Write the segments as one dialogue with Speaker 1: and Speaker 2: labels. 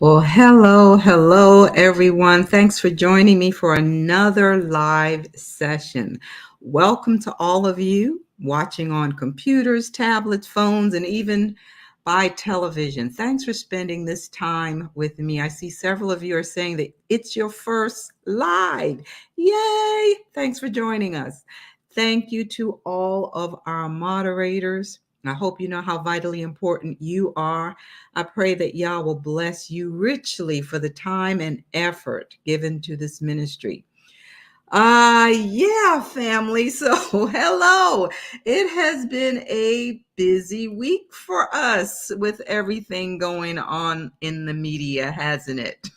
Speaker 1: Well, hello, everyone. Thanks for joining me for another live session. Welcome to all of you watching on computers, tablets, phones, and even by television. Thanks for spending this time with me. I see several of you are saying that it's your first live. Yay! Thanks for joining us. Thank you to all of our moderators. I hope you know how vitally important you are. I pray that Yah will bless you richly for the time and effort given to this ministry. Yeah, family. So, hello. It has been a busy week for us with everything going on in the media, hasn't it?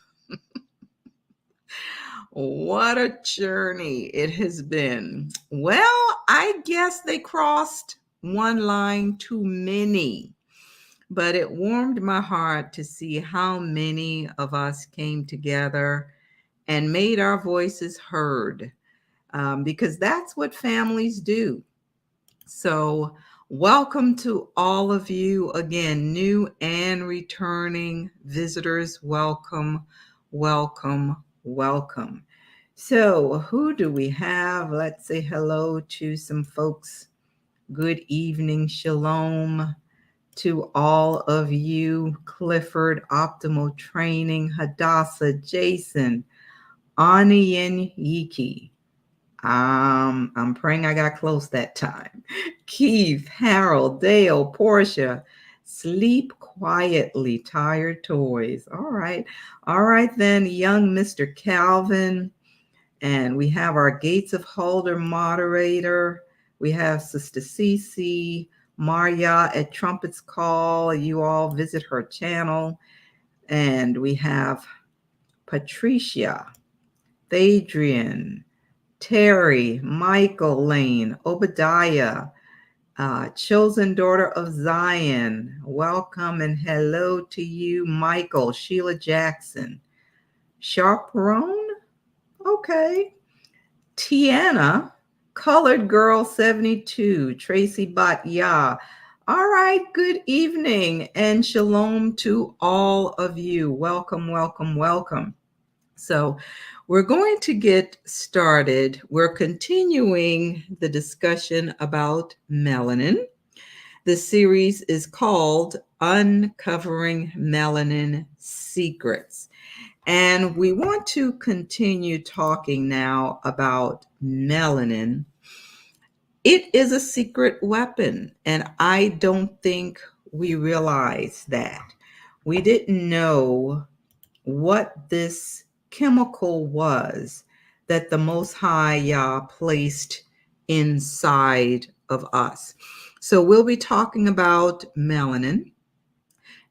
Speaker 1: What a journey it has been. Well, I guess they crossed one line too many. But it warmed my heart to see how many of us came together and made our voices heard, because that's what families do. So, welcome to all of you again, new and returning visitors. Welcome, welcome, welcome. So, who do we have? Let's say hello to some folks. Good evening, shalom to all of you, Clifford, Optimal Training, Hadassah, Jason, Anian Yiki. I'm praying I got close that time. Keith, Harold, Dale, Portia, Sleep Quietly, Tired Toys. All right. All right, then, young Mr. Calvin. And we have our Gates of Huldah moderator. We have Sister Cece, Maria at Trumpet's Call. You all visit her channel. And we have Patricia, Adrian, Terry, Michael Lane, Obadiah, chosen daughter of Zion. Welcome and hello to you, Michael, Sheila Jackson, Chaperone. Okay. Tiana, Colored Girl 72, Tracy Batya. All right, good evening and shalom to all of you. Welcome, welcome, welcome. So, we're going to get started. We're continuing the discussion about melanin. The series is called Uncovering Melanin Secrets. And we want to continue talking now about melanin. It is a secret weapon, and I don't think we realize that. We didn't know what this chemical was that the Most High Yah placed inside of us. So we'll be talking about melanin.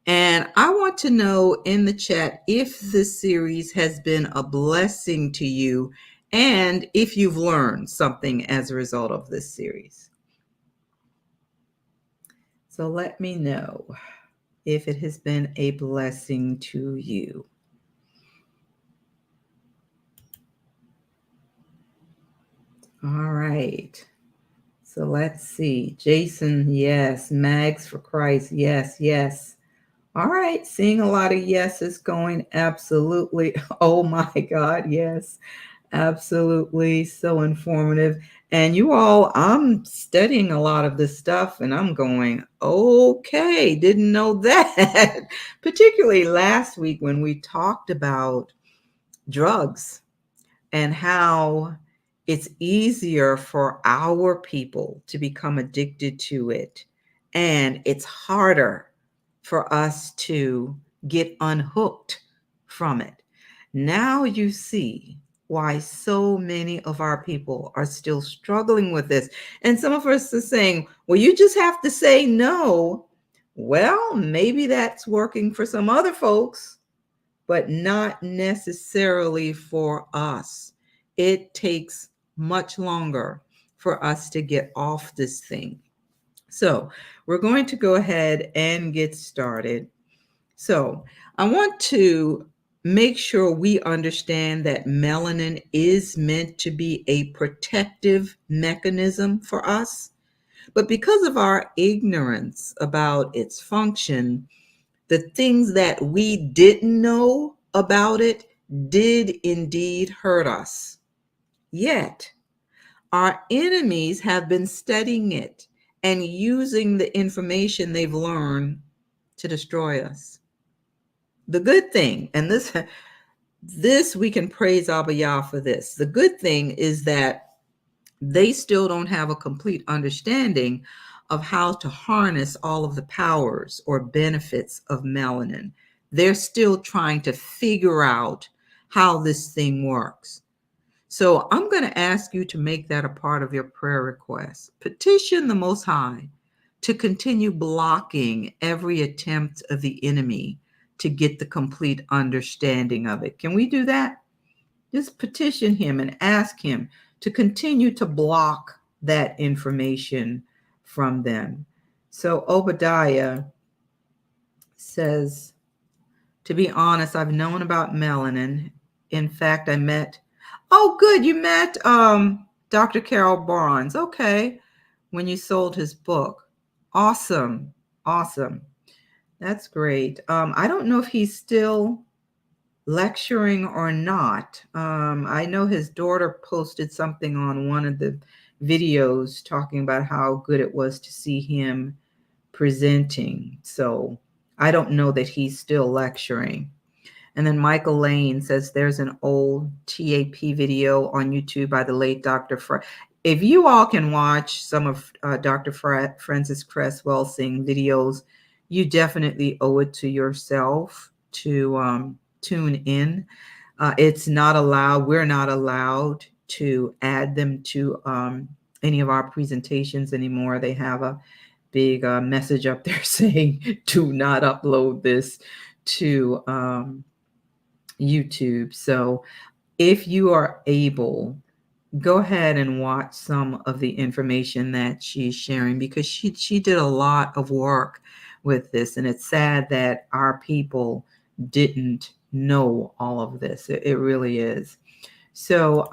Speaker 1: And I want to know in the chat if this series has been a blessing to you and if you've learned something as a result of this series. So let me know if it has been a blessing to you. All right. So let's see. Jason, yes. Mags for Christ, yes, yes. All right, seeing a lot of yeses going absolutely. Oh my God, yes, absolutely. So informative. And you all, I'm studying a lot of this stuff and I'm going, okay, didn't know that. Particularly last week when we talked about drugs and how it's easier for our people to become addicted to it. And it's harder for us to get unhooked from it. Now you see why so many of our people are still struggling with this. And some of us are saying, well, you just have to say no. Well, maybe that's working for some other folks, but not necessarily for us. It takes much longer for us to get off this thing. So we're going to go ahead and get started. So I want to make sure we understand that melanin is meant to be a protective mechanism for us. But because of our ignorance about its function, The things that we didn't know about it did indeed hurt us. Yet, our enemies have been studying it and using the information they've learned to destroy us. The good thing, and this we can praise Abba Yah for this. The good thing is that they still don't have a complete understanding of how to harness all of the powers or benefits of melanin. They're still trying to figure out how this thing works. So I'm going to ask you to make that a part of your prayer request. Petition the Most High to continue blocking every attempt of the enemy to get the complete understanding of it. Can we do that? Just petition him and ask him to continue to block that information from them. So Obadiah says, to be honest, I've known about melanin. In fact, oh, good, you met Dr. Carol Barnes. Okay, when you sold his book. Awesome. That's great. I don't know if he's still lecturing or not. I know his daughter posted something on one of the videos talking about how good it was to see him presenting. So I don't know that he's still lecturing. And then Michael Lane says there's an old TAP video on YouTube by the late Dr. If you all can watch some of Dr. Francis Cresswell sing videos, you definitely owe it to yourself to tune in. It's not allowed. We're not allowed to add them to any of our presentations anymore. They have a big message up there saying, do not upload this to YouTube. So if you are able, go ahead and watch some of the information that she's sharing, because she did a lot of work with this, and it's sad that our people didn't know all of this. It really is. So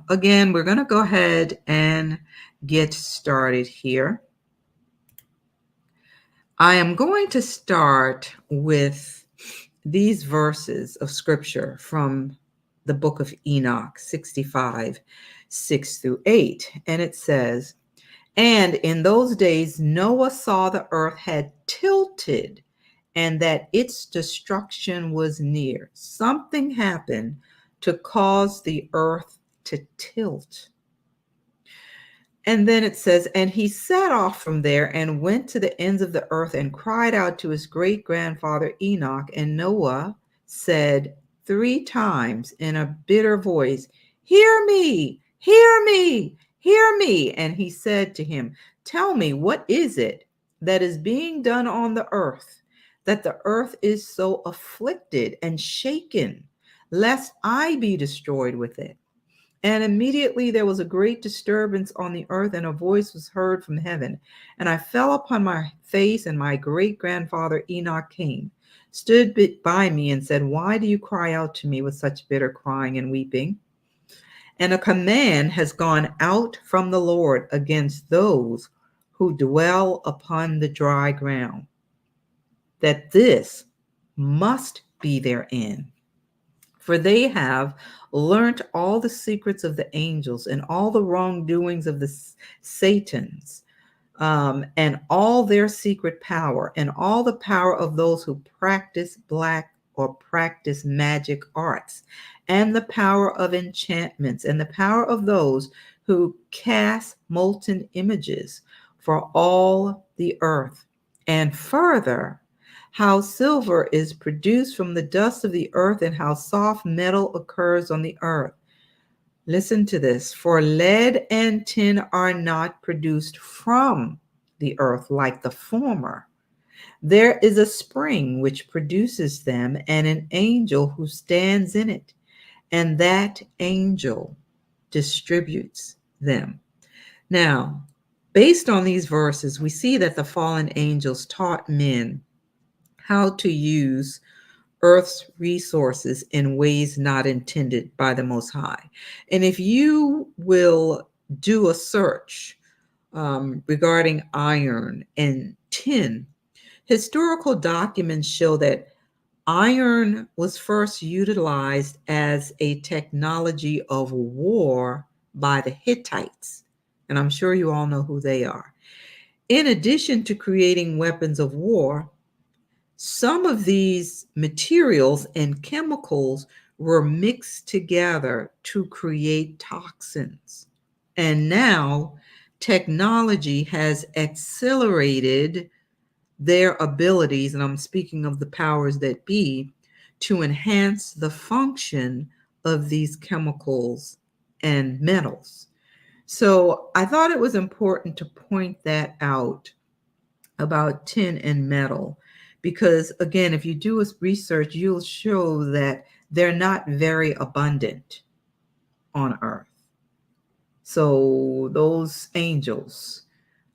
Speaker 1: again, we're going to go ahead and get started here. I am going to start with these verses of scripture from the book of Enoch 65, 6-8. And it says, and in those days, Noah saw the earth had tilted and that its destruction was near. Something happened to cause the earth to tilt. And then it says, and he set off from there and went to the ends of the earth and cried out to his great-grandfather Enoch. And Noah said 3 times in a bitter voice, hear me, hear me, hear me. And he said to him, tell me, what is it that is being done on the earth, that the earth is so afflicted and shaken, lest I be destroyed with it? And immediately there was a great disturbance on the earth, and a voice was heard from heaven. And I fell upon my face, and my great-grandfather Enoch came, stood by me, and said, why do you cry out to me with such bitter crying and weeping? And a command has gone out from the Lord against those who dwell upon the dry ground, that this must be their end. For they have learnt all the secrets of the angels and all the wrongdoings of the Satans, and all their secret power, and all the power of those who practice black or practice magic arts, and the power of enchantments, and the power of those who cast molten images for all the earth. And further, how silver is produced from the dust of the earth, and how soft metal occurs on the earth. Listen to this. For lead and tin are not produced from the earth like the former. There is a spring which produces them, and an angel who stands in it, and that angel distributes them. Now, based on these verses, we see that the fallen angels taught men how to use Earth's resources in ways not intended by the Most High. And if you will do a search regarding iron and tin, Historical documents show that iron was first utilized as a technology of war by the Hittites, and I'm sure you all know who they are. In addition to creating weapons of war, some of these materials and chemicals were mixed together to create toxins. And now technology has accelerated their abilities, and I'm speaking of the powers that be, to enhance the function of these chemicals and metals. So I thought it was important to point that out about tin and metal, because again, if you do a research, you'll show that they're not very abundant on earth. So those angels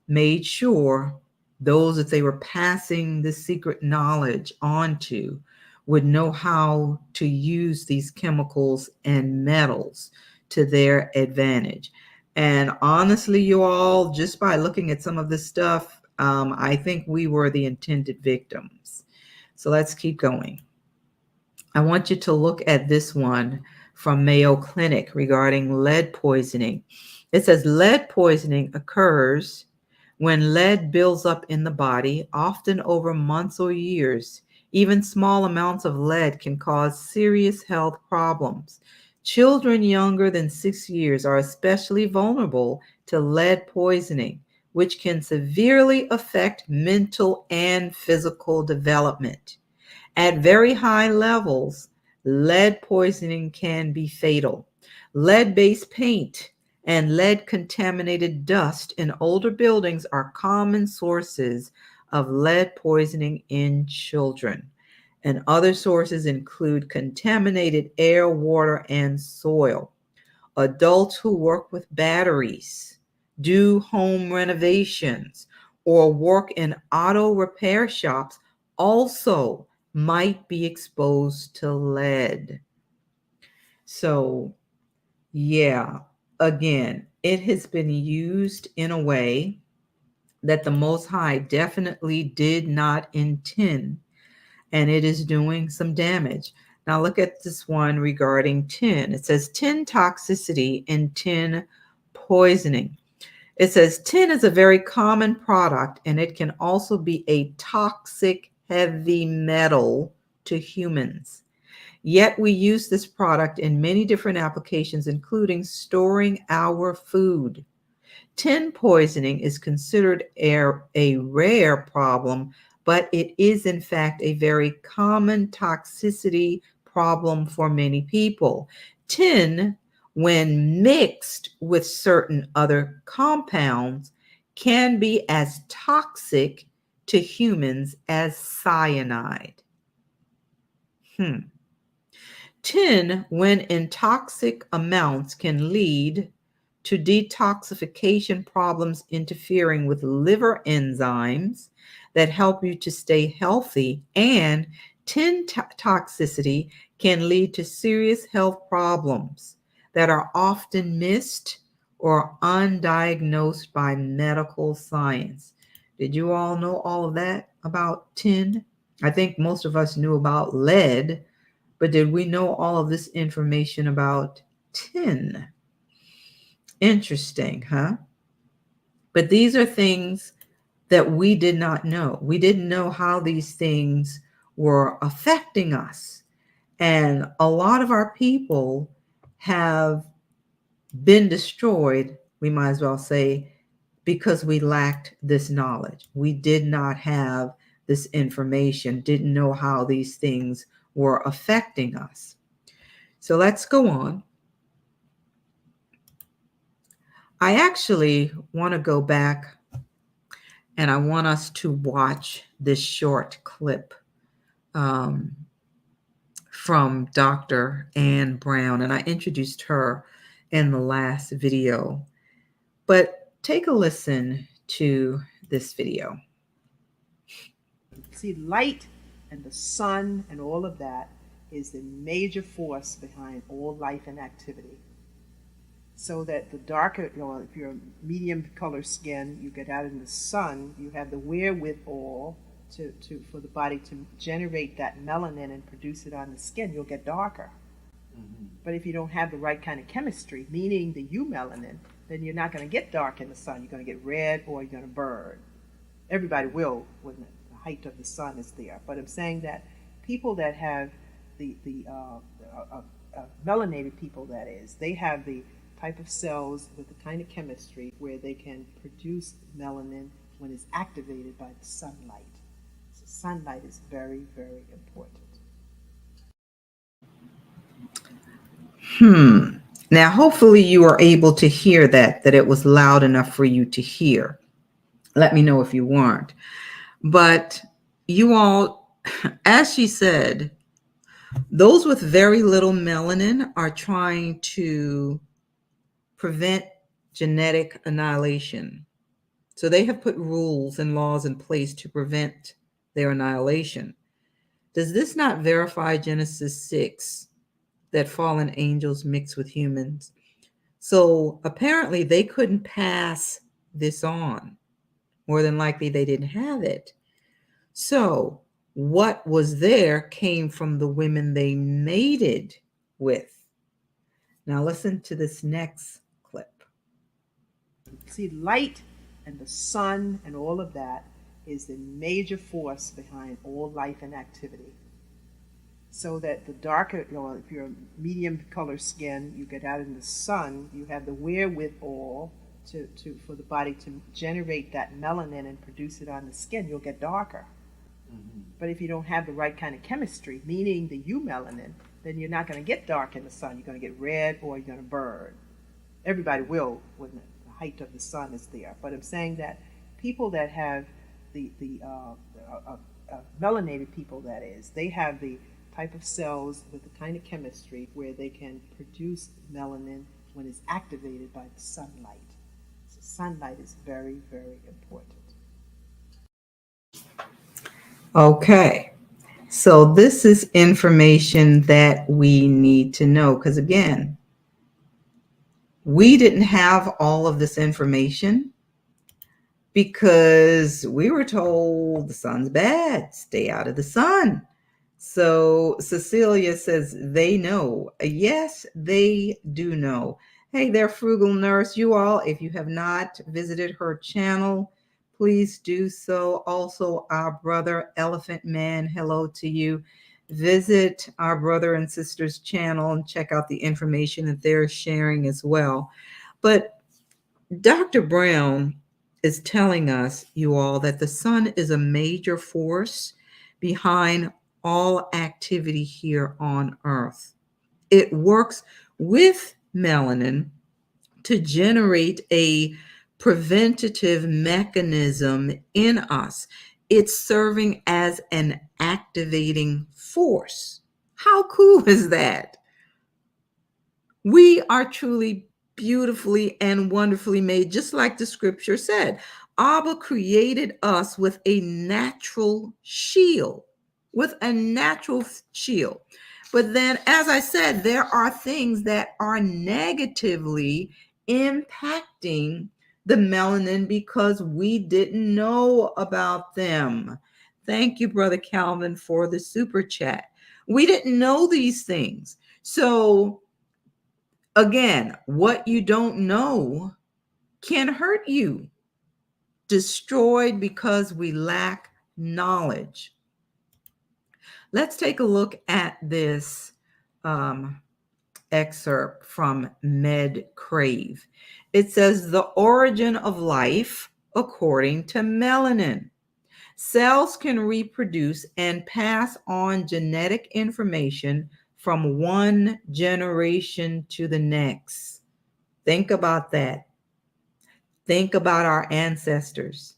Speaker 1: made sure those that they were passing the secret knowledge onto would know how to use these chemicals and metals to their advantage. And honestly, you all, just by looking at some of this stuff, I think we were the intended victims. So let's keep going. I want you to look at this one from Mayo Clinic regarding lead poisoning. It says lead poisoning occurs when lead builds up in the body, often over months or years. Even small amounts of lead can cause serious health problems. Children younger than 6 years are especially vulnerable to lead poisoning, which can severely affect mental and physical development. At very high levels, lead poisoning can be fatal. Lead-based paint and lead-contaminated dust in older buildings are common sources of lead poisoning in children. And other sources include contaminated air, water, and soil. Adults who work with batteries, do home renovations, or work in auto repair shops also might be exposed to lead. So, yeah, again, it has been used in a way that the Most High definitely did not intend, and it is doing some damage. Now, look at this one regarding tin. It says tin toxicity and tin poisoning. It says tin is a very common product, and it can also be a toxic heavy metal to humans. Yet we use this product in many different applications, including storing our food. Tin poisoning is considered a rare problem, but it is in fact a very common toxicity problem for many people. Tin, when mixed with certain other compounds, can be as toxic to humans as cyanide. Tin, when in toxic amounts, can lead to detoxification problems, interfering with liver enzymes that help you to stay healthy. And tin toxicity can lead to serious health problems that are often missed or undiagnosed by medical science. Did you all know all of that about tin? I think most of us knew about lead, but did we know all of this information about tin? Interesting, huh? But these are things that we did not know. We didn't know how these things were affecting us. And a lot of our people have been destroyed, we might as well say, because we lacked this knowledge. We did not have this information, didn't know how these things were affecting us. So let's go on. I actually want to go back, and I want us to watch this short clip um, from Dr. Ann Brown. And I introduced her in the last video. But take a listen to this video.
Speaker 2: See, light and the sun and all of that is the major force behind all life and activity. So that the darker, if you're medium color skin, you get out in the sun, you have the wherewithal for the body to generate that melanin and produce it on the skin, you'll get darker. But if you don't have the right kind of chemistry, meaning the eumelanin, then you're not going to get dark in the sun. You're going to get red or you're going to burn. Everybody will when the height of the sun is there. But I'm saying that people that have the melanated people, that is, they have the type of cells with the kind of chemistry where they can produce melanin when it's activated by the sunlight. So sunlight is very, very important.
Speaker 1: Now, hopefully you are able to hear that it was loud enough for you to hear. Let me know if you weren't. But you all, as she said, those with very little melanin are trying to prevent genetic annihilation. So they have put rules and laws in place to prevent their annihilation. Does this not verify Genesis 6? That fallen angels mix with humans? So apparently they couldn't pass this on. More than likely they didn't have it. So what was there came from the women they mated with. Now listen to this next clip.
Speaker 2: See, light and the sun and all of that is the major force behind all life and activity. So that the darker, if you're a medium color skin, you get out in the sun, you have the wherewithal for the body to generate that melanin and produce it on the skin, you'll get darker. But if you don't have the right kind of chemistry, meaning the eumelanin, then you're not going to get dark in the sun. You're going to get red or you're going to burn. Everybody will when the height of the sun is there. But I'm saying that people that have the melanated people, that is, they have the type of cells with the kind of chemistry where they can produce melanin when it's activated by the sunlight. So sunlight is very, very important.
Speaker 1: Okay, so this is information that we need to know, because again, we didn't have all of this information because we were told the sun's bad, stay out of the sun. So Cecilia says they know. Yes, they do know. Hey there, Frugal Nurse. You all, if you have not visited her channel, please do so. Also, our brother Elephant Man, hello to you. Visit our brother and sister's channel and check out the information that they're sharing as well. But Dr. Brown is telling us, you all, that the sun is a major force behind all activity here on Earth. It works with melanin to generate a preventative mechanism in us. It's serving as an activating force. How cool is that? We are truly beautifully and wonderfully made, just like the scripture said. Abba created us with a natural shield. But then, as I said, there are things that are negatively impacting the melanin because we didn't know about them. Thank you, Brother Calvin, for the super chat. We didn't know these things. So again, what you don't know can hurt you. Destroyed because we lack knowledge. Let's take a look at this excerpt from MedCrave. It says, the origin of life according to melanin. Cells can reproduce and pass on genetic information from one generation to the next. Think about that. Think about our ancestors.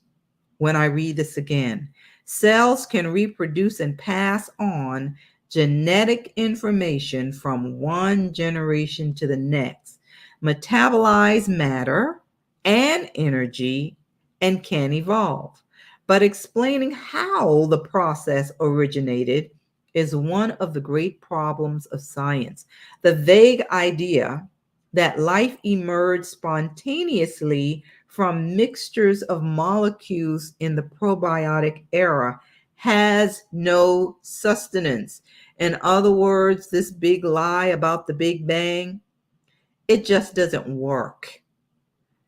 Speaker 1: When I read this again, cells can reproduce and pass on genetic information from one generation to the next, metabolize matter and energy, and can evolve. But explaining how the process originated is one of the great problems of science. The vague idea that life emerged spontaneously from mixtures of molecules in the probiotic era has no sustenance. In other words, this big lie about the Big Bang, it just doesn't work.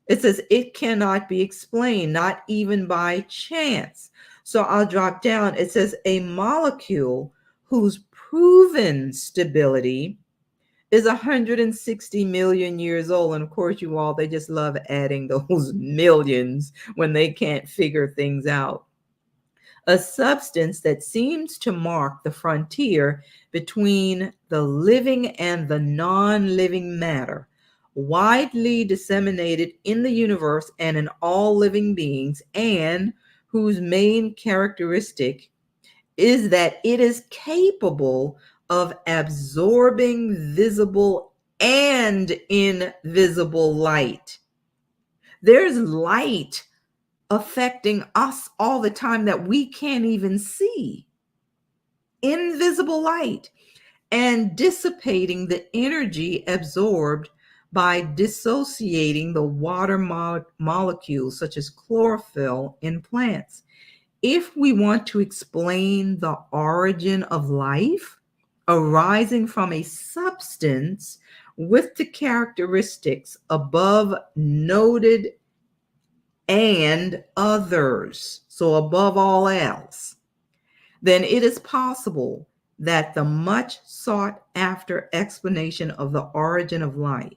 Speaker 1: It says it cannot be explained, not even by chance. So I'll drop down. It says a molecule whose proven stability is 160 million years old. And of course, you all, they just love adding those millions when they can't figure things out. A substance that seems to mark the frontier between the living and the non-living matter, widely disseminated in the universe and in all living beings, and whose main characteristic is that it is capable of absorbing visible and invisible light. There's light affecting us all the time that we can't even see. Invisible light, and dissipating the energy absorbed by dissociating the water molecules such as chlorophyll in plants. If we want to explain the origin of life arising from a substance with the characteristics above noted and others, so above all else, then it is possible that the much sought after explanation of the origin of life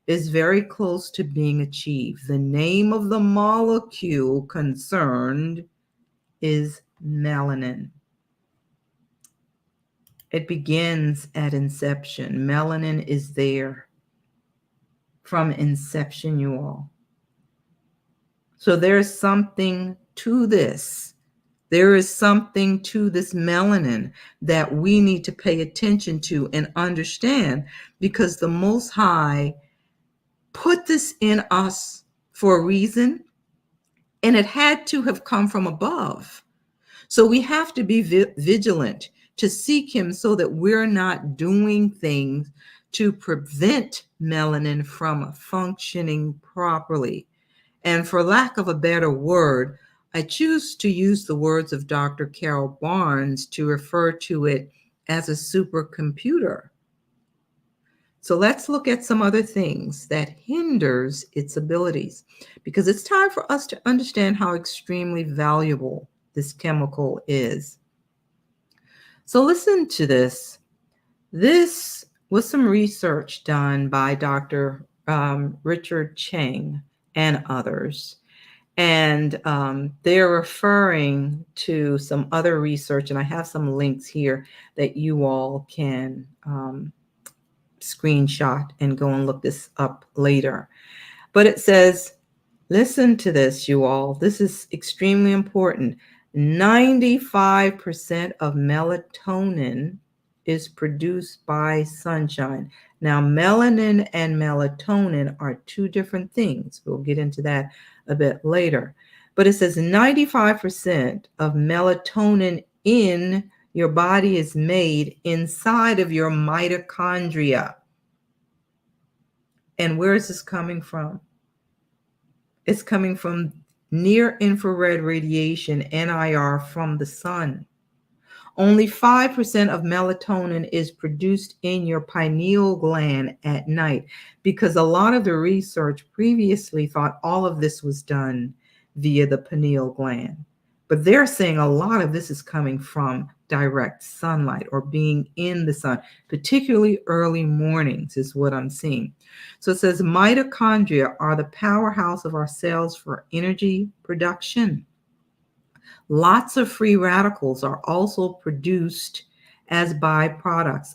Speaker 1: is very close to being achieved. The name of the molecule concerned is melanin. It begins at inception. Melanin is there from inception, you all. So there's something to this. There is something to this melanin that we need to pay attention to and understand, because the Most High put this in us for a reason, and it had to have come from above. So we have to be vigilant to seek him so that we're not doing things to prevent melanin from functioning properly. And for lack of a better word, I choose to use the words of Dr. Carol Barnes to refer to it as a supercomputer. So let's look at some other things that hinders its abilities, because it's time for us to understand how extremely valuable this chemical is. So listen to this. This was some research done by Dr. Richard Cheng and others. And they're referring to some other research, and I have some links here that you all can screenshot and go and look this up later. But it says, listen to this, you all. This is extremely important. 95% of melatonin is produced by sunshine. Now, melanin and melatonin are two different things. We'll get into that a bit later. But it says 95% of melatonin in your body is made inside of your mitochondria. And where is this coming from? It's coming from near infrared radiation, NIR, from the sun. Only 5% of melatonin is produced in your pineal gland at night, because a lot of the research previously thought all of this was done via the pineal gland. But they're saying a lot of this is coming from direct sunlight or being in the sun, particularly early mornings is what I'm seeing. So it says mitochondria are the powerhouse of our cells for energy production. Lots of free radicals are also produced as byproducts.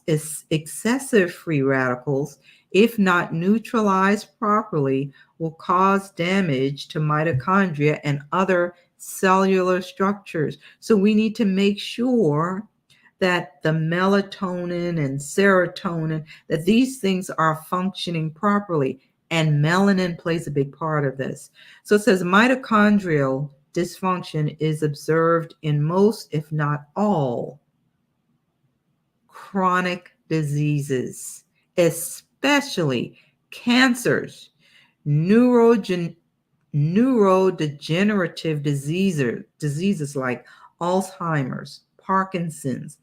Speaker 1: Excessive free radicals, if not neutralized properly, will cause damage to mitochondria and other cellular structures. So we need to make sure that the melatonin and serotonin, that these things are functioning properly, and melanin plays a big part of this. So it says mitochondrial dysfunction is observed in most, if not all, chronic diseases, especially cancers, neurodegenerative diseases like Alzheimer's, Parkinson's,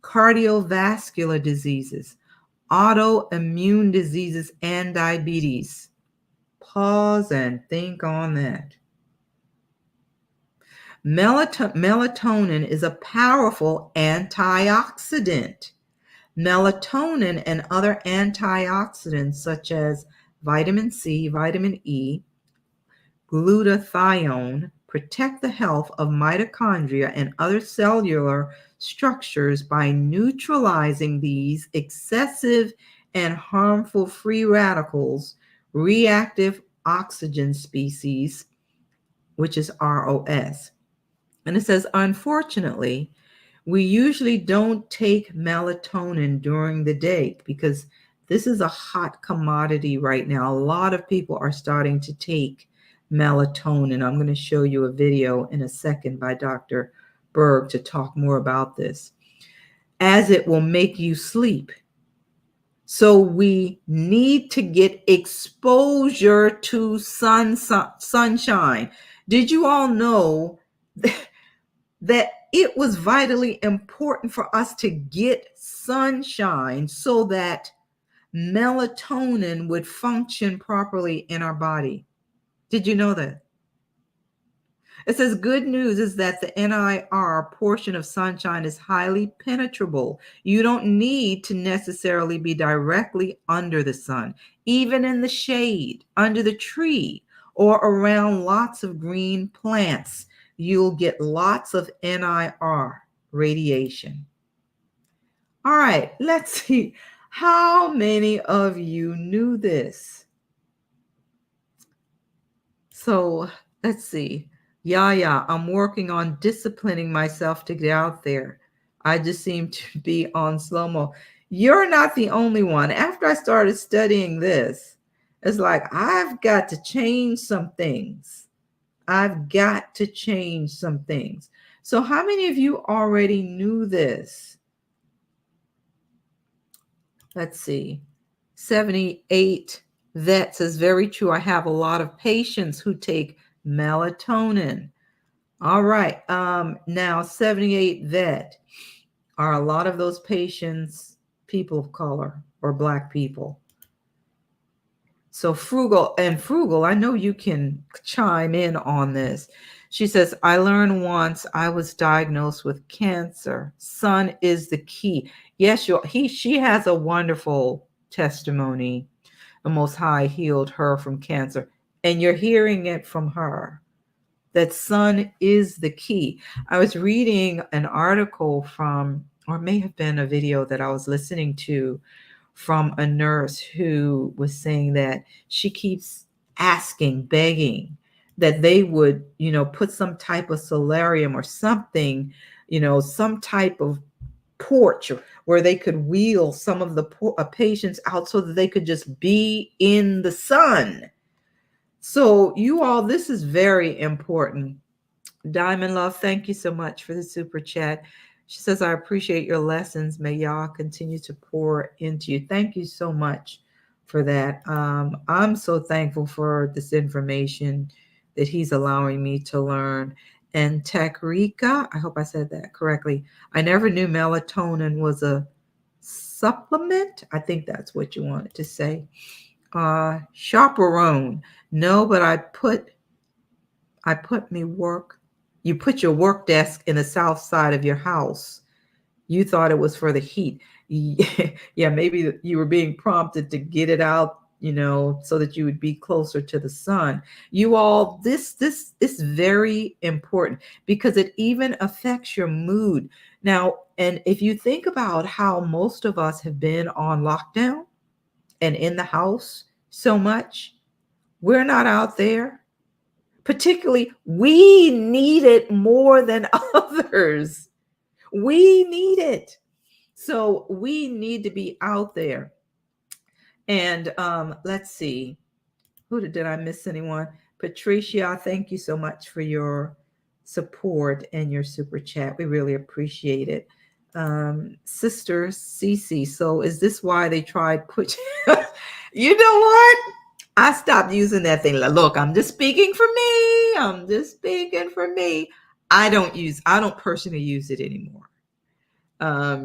Speaker 1: cardiovascular diseases, autoimmune diseases, and diabetes. Pause and think on that. Melatonin is a powerful antioxidant. Melatonin and other antioxidants such as vitamin C, vitamin E, glutathione protect the health of mitochondria and other cellular structures by neutralizing these excessive and harmful free radicals, reactive oxygen species, which is ROS. And it says, unfortunately, we usually don't take melatonin during the day because this is a hot commodity right now. A lot of people are starting to take melatonin. I'm going to show you a video in a second by Dr. Berg to talk more about this, as it will make you sleep. So we need to get exposure to sunshine. Did you all know that it was vitally important for us to get sunshine so that melatonin would function properly in our body? Did you know that? It says good news is that the NIR portion of sunshine is highly penetrable. You don't need to necessarily be directly under the sun, even in the shade, under the tree, or around lots of green plants. You'll get lots of NIR radiation. All right, let's see. How many of you knew this? So let's see. Yeah, I'm working on disciplining myself to get out there. I just seem to be on slow-mo. You're not the only one. After I started studying this, it's like, I've got to change some things. I've got to change some things. So how many of you already knew this? Let's see. 78 vet says, very true. I have a lot of patients who take melatonin. All right. Now 78 vet. Are a lot of those patients people of color or Black people? So frugal, I know you can chime in on this. She says, I learned once I was diagnosed with cancer. Sun is the key. Yes, she has a wonderful testimony. The Most High healed her from cancer. And you're hearing it from her, that sun is the key. I was reading an article from, or it may have been a video that I was listening to, from a nurse who was saying that she keeps asking, begging that they would, put some type of solarium or something, some type of porch where they could wheel some of the patients out so that they could just be in the sun. So you all, this is very important. Diamond Love, thank you so much for the super chat. She says, I appreciate your lessons. May y'all continue to pour into you. Thank you so much for that. I'm so thankful for this information that he's allowing me to learn. And Takrika, I hope I said that correctly. I never knew melatonin was a supplement. I think that's what you wanted to say. Chaperone. No, but you put your work desk in the south side of your house. You thought it was for the heat. Yeah, maybe you were being prompted to get it out, so that you would be closer to the sun. You all, this is very important because it even affects your mood. Now, and if you think about how most of us have been on lockdown and in the house so much, we're not out there. Particularly, we need it more than others. We need it. So we need to be out there. And let's see. Did I miss anyone? Patricia, thank you so much for your support and your super chat. We really appreciate it. Sister Cece, so is this why they tried you know what? I stopped using that thing. Look, I'm just speaking for me. I don't personally use it anymore.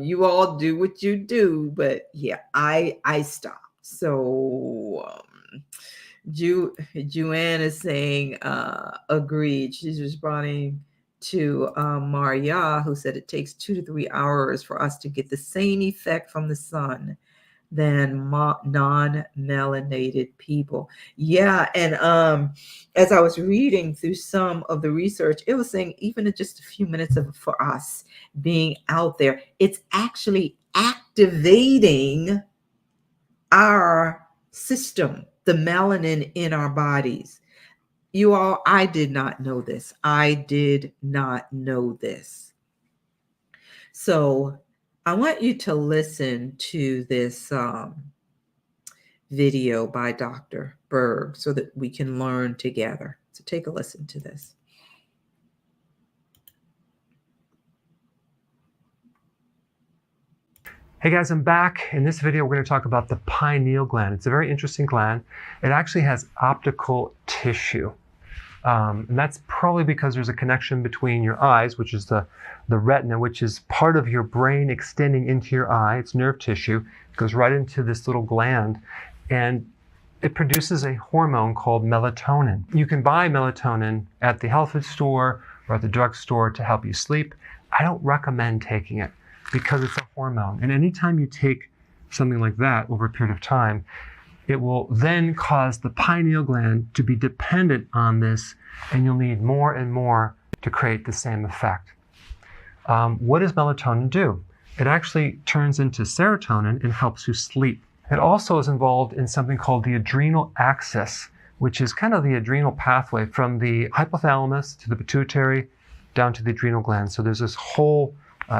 Speaker 1: You all do what you do, but yeah, I stopped. So Joanne is saying agreed. She's responding to Maria, who said it takes 2 to 3 hours for us to get the same effect from the sun than non-melanated people. Yeah, and as I was reading through some of the research, it was saying even in just a few minutes of for us being out there, it's actually activating our system, the melanin in our bodies. You all, I did not know this. I did not know this. So I want you to listen to this video by Dr. Berg so that we can learn together. So take a listen to this.
Speaker 3: Hey guys, I'm back. In this video, we're going to talk about the pineal gland. It's a very interesting gland. It actually has optical tissue. And that's probably because there's a connection between your eyes, which is the retina, which is part of your brain extending into your eye. It's nerve tissue. It goes right into this little gland, and it produces a hormone called melatonin. You can buy melatonin at the health food store or at the drugstore to help you sleep. I don't recommend taking it because it's a hormone. And anytime you take something like that over a period of time, it will then cause the pineal gland to be dependent on this, and you'll need more and more to create the same effect. What does melatonin do? It actually turns into serotonin and helps you sleep. It also is involved in something called the adrenal axis, which is kind of the adrenal pathway from the hypothalamus to the pituitary down to the adrenal gland. So there's this whole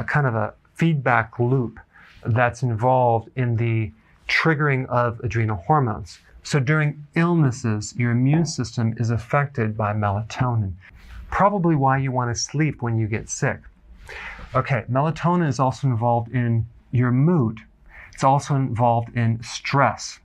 Speaker 3: kind of a feedback loop that's involved in the triggering of adrenal hormones. So during illnesses, your immune system is affected by melatonin. Probably why you want to sleep when you get sick. Okay, melatonin is also involved in your mood. It's also involved in stress.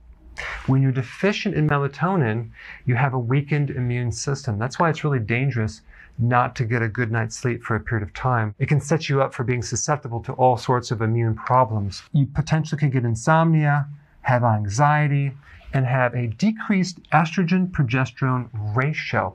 Speaker 3: When you're deficient in melatonin, you have a weakened immune system. That's why it's really dangerous not to get a good night's sleep for a period of time. It can set you up for being susceptible to all sorts of immune problems. You potentially could get insomnia, have anxiety, and have a decreased estrogen-progesterone ratio.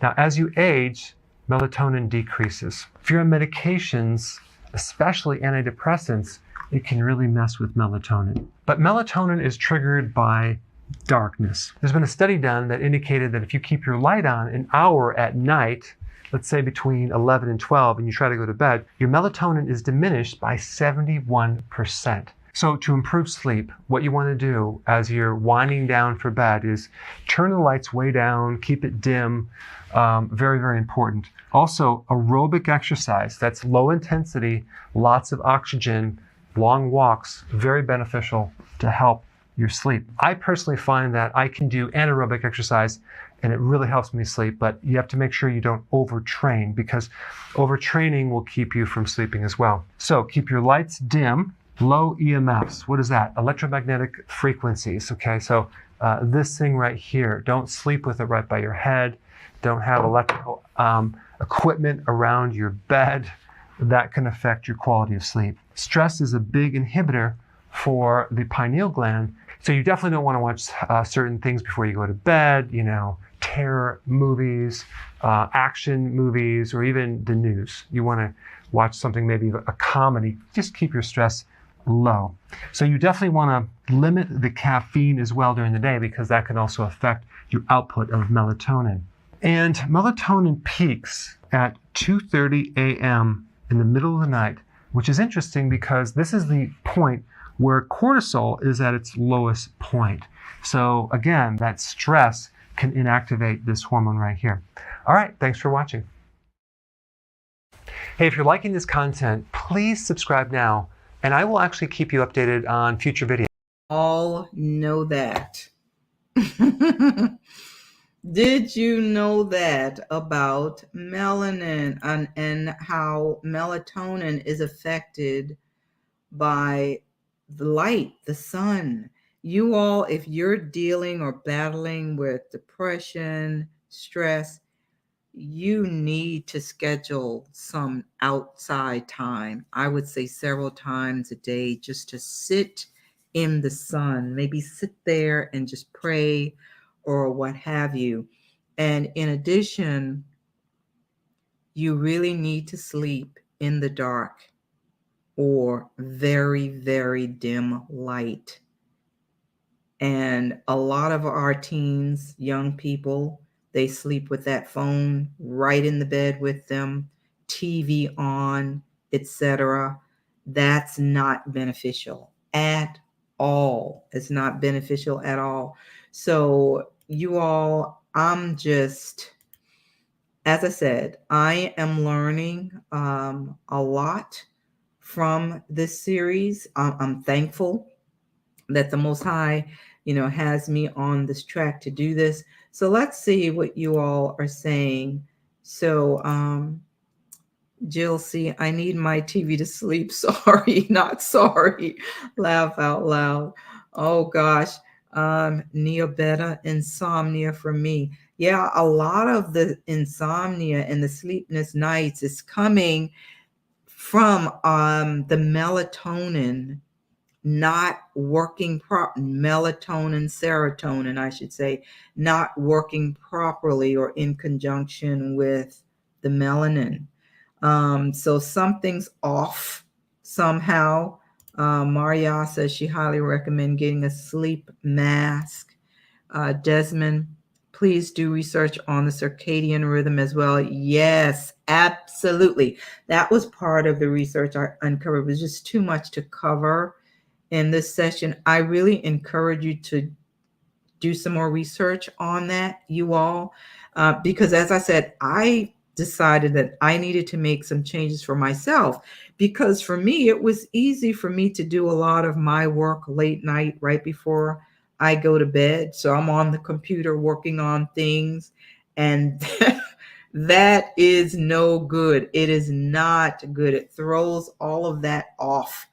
Speaker 3: Now, as you age, melatonin decreases. If you're on medications, especially antidepressants, it can really mess with melatonin. But melatonin is triggered by darkness. There's been a study done that indicated that if you keep your light on an hour at night, let's say between 11 and 12, and you try to go to bed, your melatonin is diminished by 71%. So to improve sleep, what you want to do as you're winding down for bed is turn the lights way down, keep it dim. Very, very important. Also, aerobic exercise. That's low intensity, lots of oxygen, long walks, very beneficial to help your sleep. I personally find that I can do anaerobic exercise and it really helps me sleep, but you have to make sure you don't overtrain because overtraining will keep you from sleeping as well. So keep your lights dim, low EMFs. What is that? Electromagnetic frequencies. Okay, so this thing right here, don't sleep with it right by your head. Don't have electrical equipment around your bed. That can affect your quality of sleep. Stress is a big inhibitor for the pineal gland. So you definitely don't want to watch certain things before you go to bed, you know, terror movies, action movies, or even the news. You want to watch something, maybe a comedy, just keep your stress low. So you definitely want to limit the caffeine as well during the day because that can also affect your output of melatonin. And melatonin peaks at 2:30 a.m. in the middle of the night, which is interesting because this is the point where cortisol is at its lowest point. So again, that stress can inactivate this hormone right here. All right, thanks for watching. Hey, if you're liking this content, please subscribe now, and I will actually keep you updated on future videos.
Speaker 1: All know that. Did you know that about melanin and how melatonin is affected by the light, the sun? You all, if you're dealing or battling with depression, stress, you need to schedule some outside time. I would say several times a day, just to sit in the sun, maybe sit there and just pray or what have you. And in addition, you really need to sleep in the dark or very, very dim light. And a lot of our teens, young people, they sleep with that phone right in the bed with them, TV on, etc. That's not beneficial at all. It's not beneficial at all. So, you all, as I said, I am learning a lot from this series. I'm thankful that the Most High, has me on this track to do this. So let's see what you all are saying. So, Jill, see, I need my TV to sleep. Sorry, not sorry. Laugh out loud. Oh gosh. Neobeta, insomnia for me. Yeah, a lot of the insomnia and the sleepless nights is coming from the melatonin not working melatonin, serotonin, I should say, not working properly or in conjunction with the melanin. So something's off somehow. Maria says she highly recommend getting a sleep mask. Desmond, please do research on the circadian rhythm as well. Yes, absolutely. That was part of the research I uncovered. It was just too much to cover in this session. I really encourage you to do some more research on that, you all, because as I said, I decided that I needed to make some changes for myself, because for me, it was easy for me to do a lot of my work late night right before I go to bed. So I'm on the computer working on things, and that is no good. It is not good. It throws all of that off.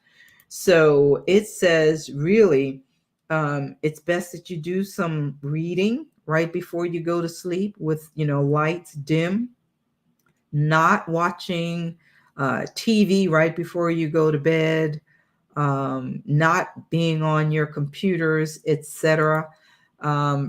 Speaker 1: So it says really, it's best that you do some reading right before you go to sleep with, lights dim, not watching TV right before you go to bed, not being on your computers, etc.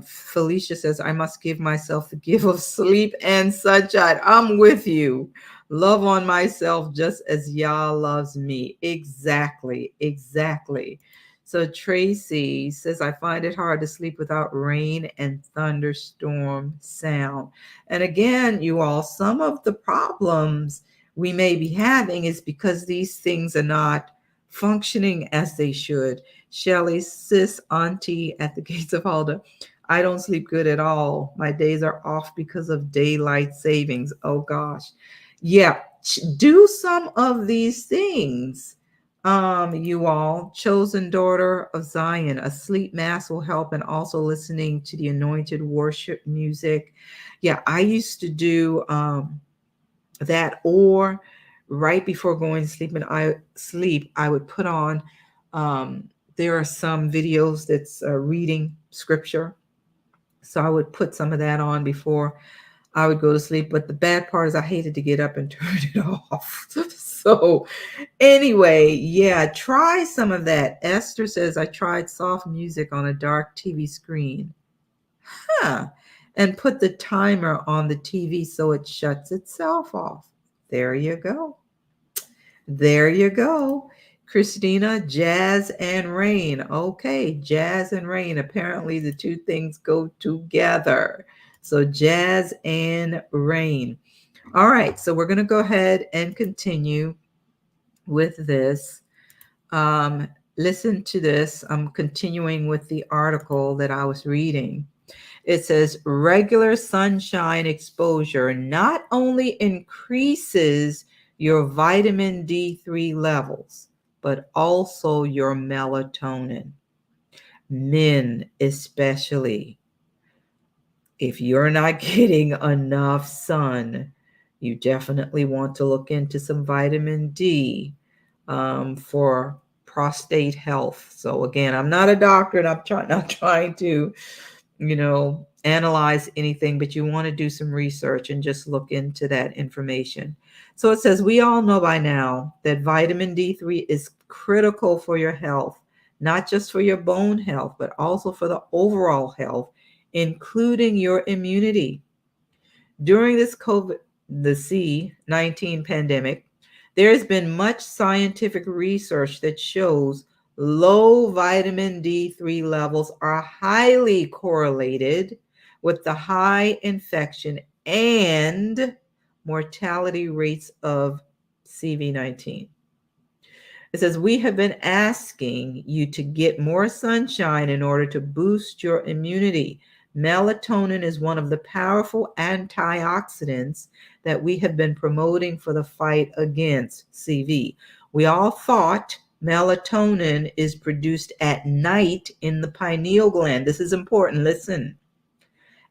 Speaker 1: Felicia says, I must give myself the gift of sleep and sunshine. I'm with you. Love on myself just as Yah loves me. Exactly. Exactly. So Tracy says, I find it hard to sleep without rain and thunderstorm sound. And again, you all, some of the problems we may be having is because these things are not functioning as they should. Shelly, sis, auntie at the gates of Huldah, I don't sleep good at all. My days are off because of daylight savings. Oh gosh. Yeah, do some of these things. You all, chosen daughter of Zion, a sleep mask will help, and also listening to the anointed worship music. Yeah, I used to do that, or right before going to sleep, and I would put on there are some videos that's reading scripture, so I would put some of that on before I would go to sleep. But the bad part is I hated to get up and turn it off. So anyway, yeah, try some of that. Esther says, I tried soft music on a dark TV screen, and put the timer on the TV so it shuts itself off. There you go. There you go. Christina, jazz and rain. Okay, jazz and rain. Apparently the two things go together. So jazz and rain. All right, so we're going to go ahead and continue with this. Listen to this. I'm continuing with the article that I was reading. It says regular sunshine exposure not only increases your vitamin D3 levels, but also your melatonin. Men, especially, if you're not getting enough sun, you definitely want to look into some vitamin D for prostate health. So again, I'm not a doctor, and I'm not trying to, analyze anything, but you want to do some research and just look into that information. So it says, we all know by now that vitamin D3 is critical for your health, not just for your bone health, but also for the overall health, including your immunity. During this the C-19 pandemic, there has been much scientific research that shows low vitamin D3 levels are highly correlated with the high infection and mortality rates of CV-19. It says, we have been asking you to get more sunshine in order to boost your immunity. Melatonin is one of the powerful antioxidants that we have been promoting for the fight against CV. We all thought melatonin is produced at night in the pineal gland. This is important. Listen.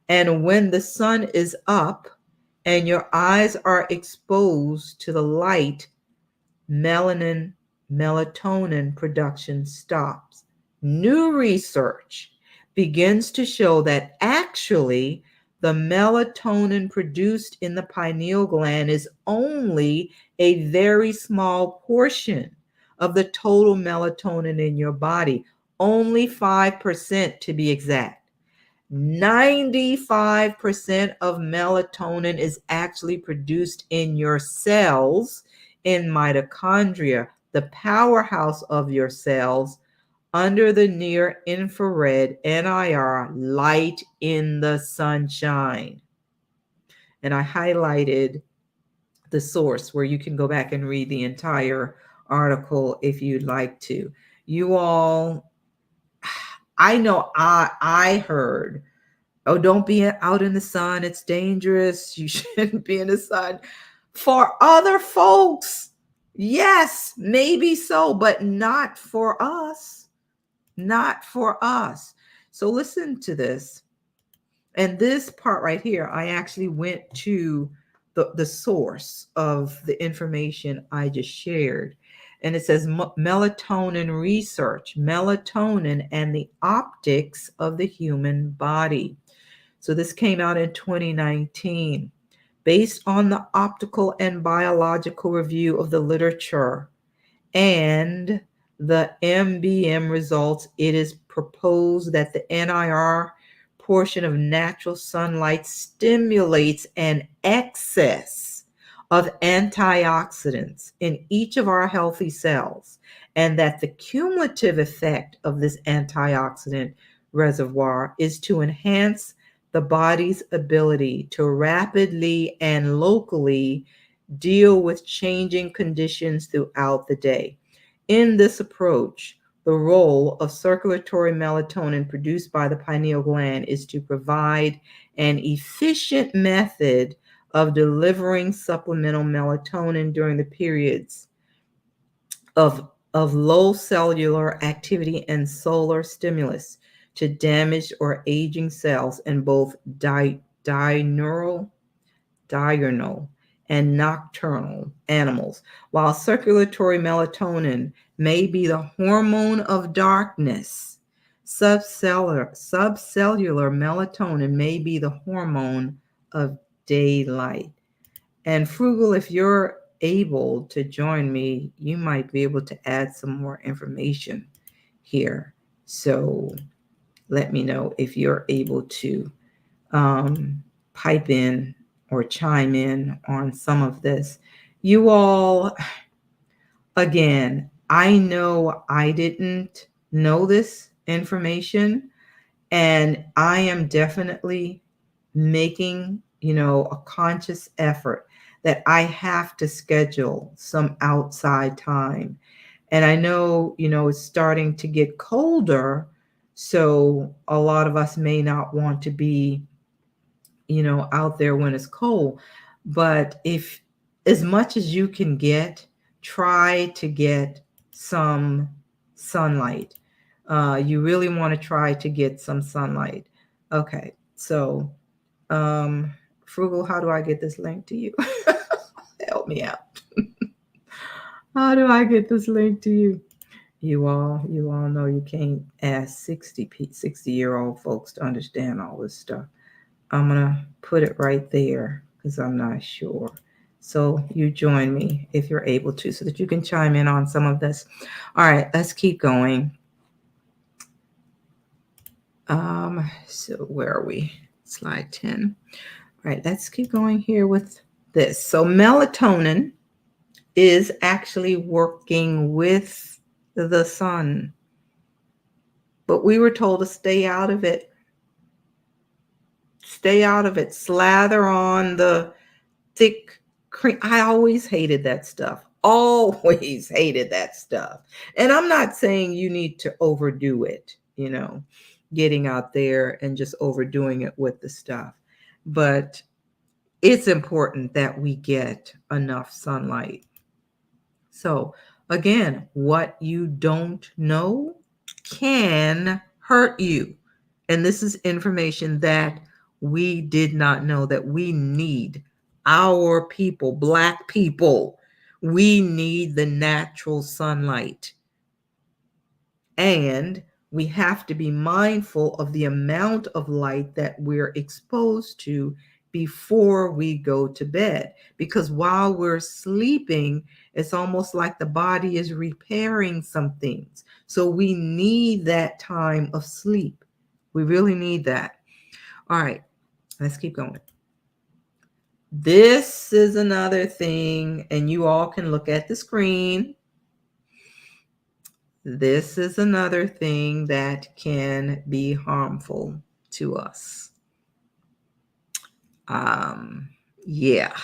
Speaker 1: And when the sun is up and your eyes are exposed to the light, melatonin production stops. New research begins to show that actually the melatonin produced in the pineal gland is only a very small portion of the total melatonin in your body, only 5% to be exact. 95% of melatonin is actually produced in your cells, in mitochondria, the powerhouse of your cells, under the near infrared NIR light in the sunshine. And I highlighted the source where you can go back and read the entire article if you'd like to. You all, I know I heard, oh, don't be out in the sun. It's dangerous. You shouldn't be in the sun. For other folks, yes, maybe so, but not for us. Not for us. So listen to this. And this part right here, I actually went to the source of the information I just shared. And it says melatonin research, melatonin and the optics of the human body. So this came out in 2019. Based on the optical and biological review of the literature and the MBM results, it is proposed that the NIR portion of natural sunlight stimulates an excess of antioxidants in each of our healthy cells, and that the cumulative effect of this antioxidant reservoir is to enhance the body's ability to rapidly and locally deal with changing conditions throughout the day. In this approach, the role of circulatory melatonin produced by the pineal gland is to provide an efficient method of delivering supplemental melatonin during the periods of low cellular activity and solar stimulus to damaged or aging cells in both diurnal and nocturnal animals. While circulatory melatonin may be the hormone of darkness, subcellular melatonin may be the hormone of daylight. And Frugal, if you're able to join me, you might be able to add some more information here. So let me know if you're able to pipe in or chime in on some of this. You all, again, I know I didn't know this information, and I am definitely making, a conscious effort that I have to schedule some outside time. And I know, it's starting to get colder, so a lot of us may not want to be, out there when it's cold. But if, as much as you can get, try to get some sunlight. You really want to try to get some sunlight. Okay, so Frugal, how do I get this link to you? Help me out. How do I get this link to you? You all know you can't ask 60-year-old folks to understand all this stuff. I'm going to put it right there because I'm not sure. So you join me if you're able to so that you can chime in on some of this. All right, let's keep going. So where are we? Slide 10. All right, let's keep going here with this. So melatonin is actually working with the sun, but we were told to stay out of it. Stay out of it. Slather on the thick cream. I always hated that stuff. Always hated that stuff. And I'm not saying you need to overdo it, getting out there and just overdoing it with the stuff. But it's important that we get enough sunlight. So, again, what you don't know can hurt you. And this is information that we did not know that we need. Our people, Black people, we need the natural sunlight. And we have to be mindful of the amount of light that we're exposed to before we go to bed. Because while we're sleeping, it's almost like the body is repairing some things. So we need that time of sleep. We really need that. All right, let's keep going. This is another thing, and you all can look at the screen. This is another thing that can be harmful to us. Yeah.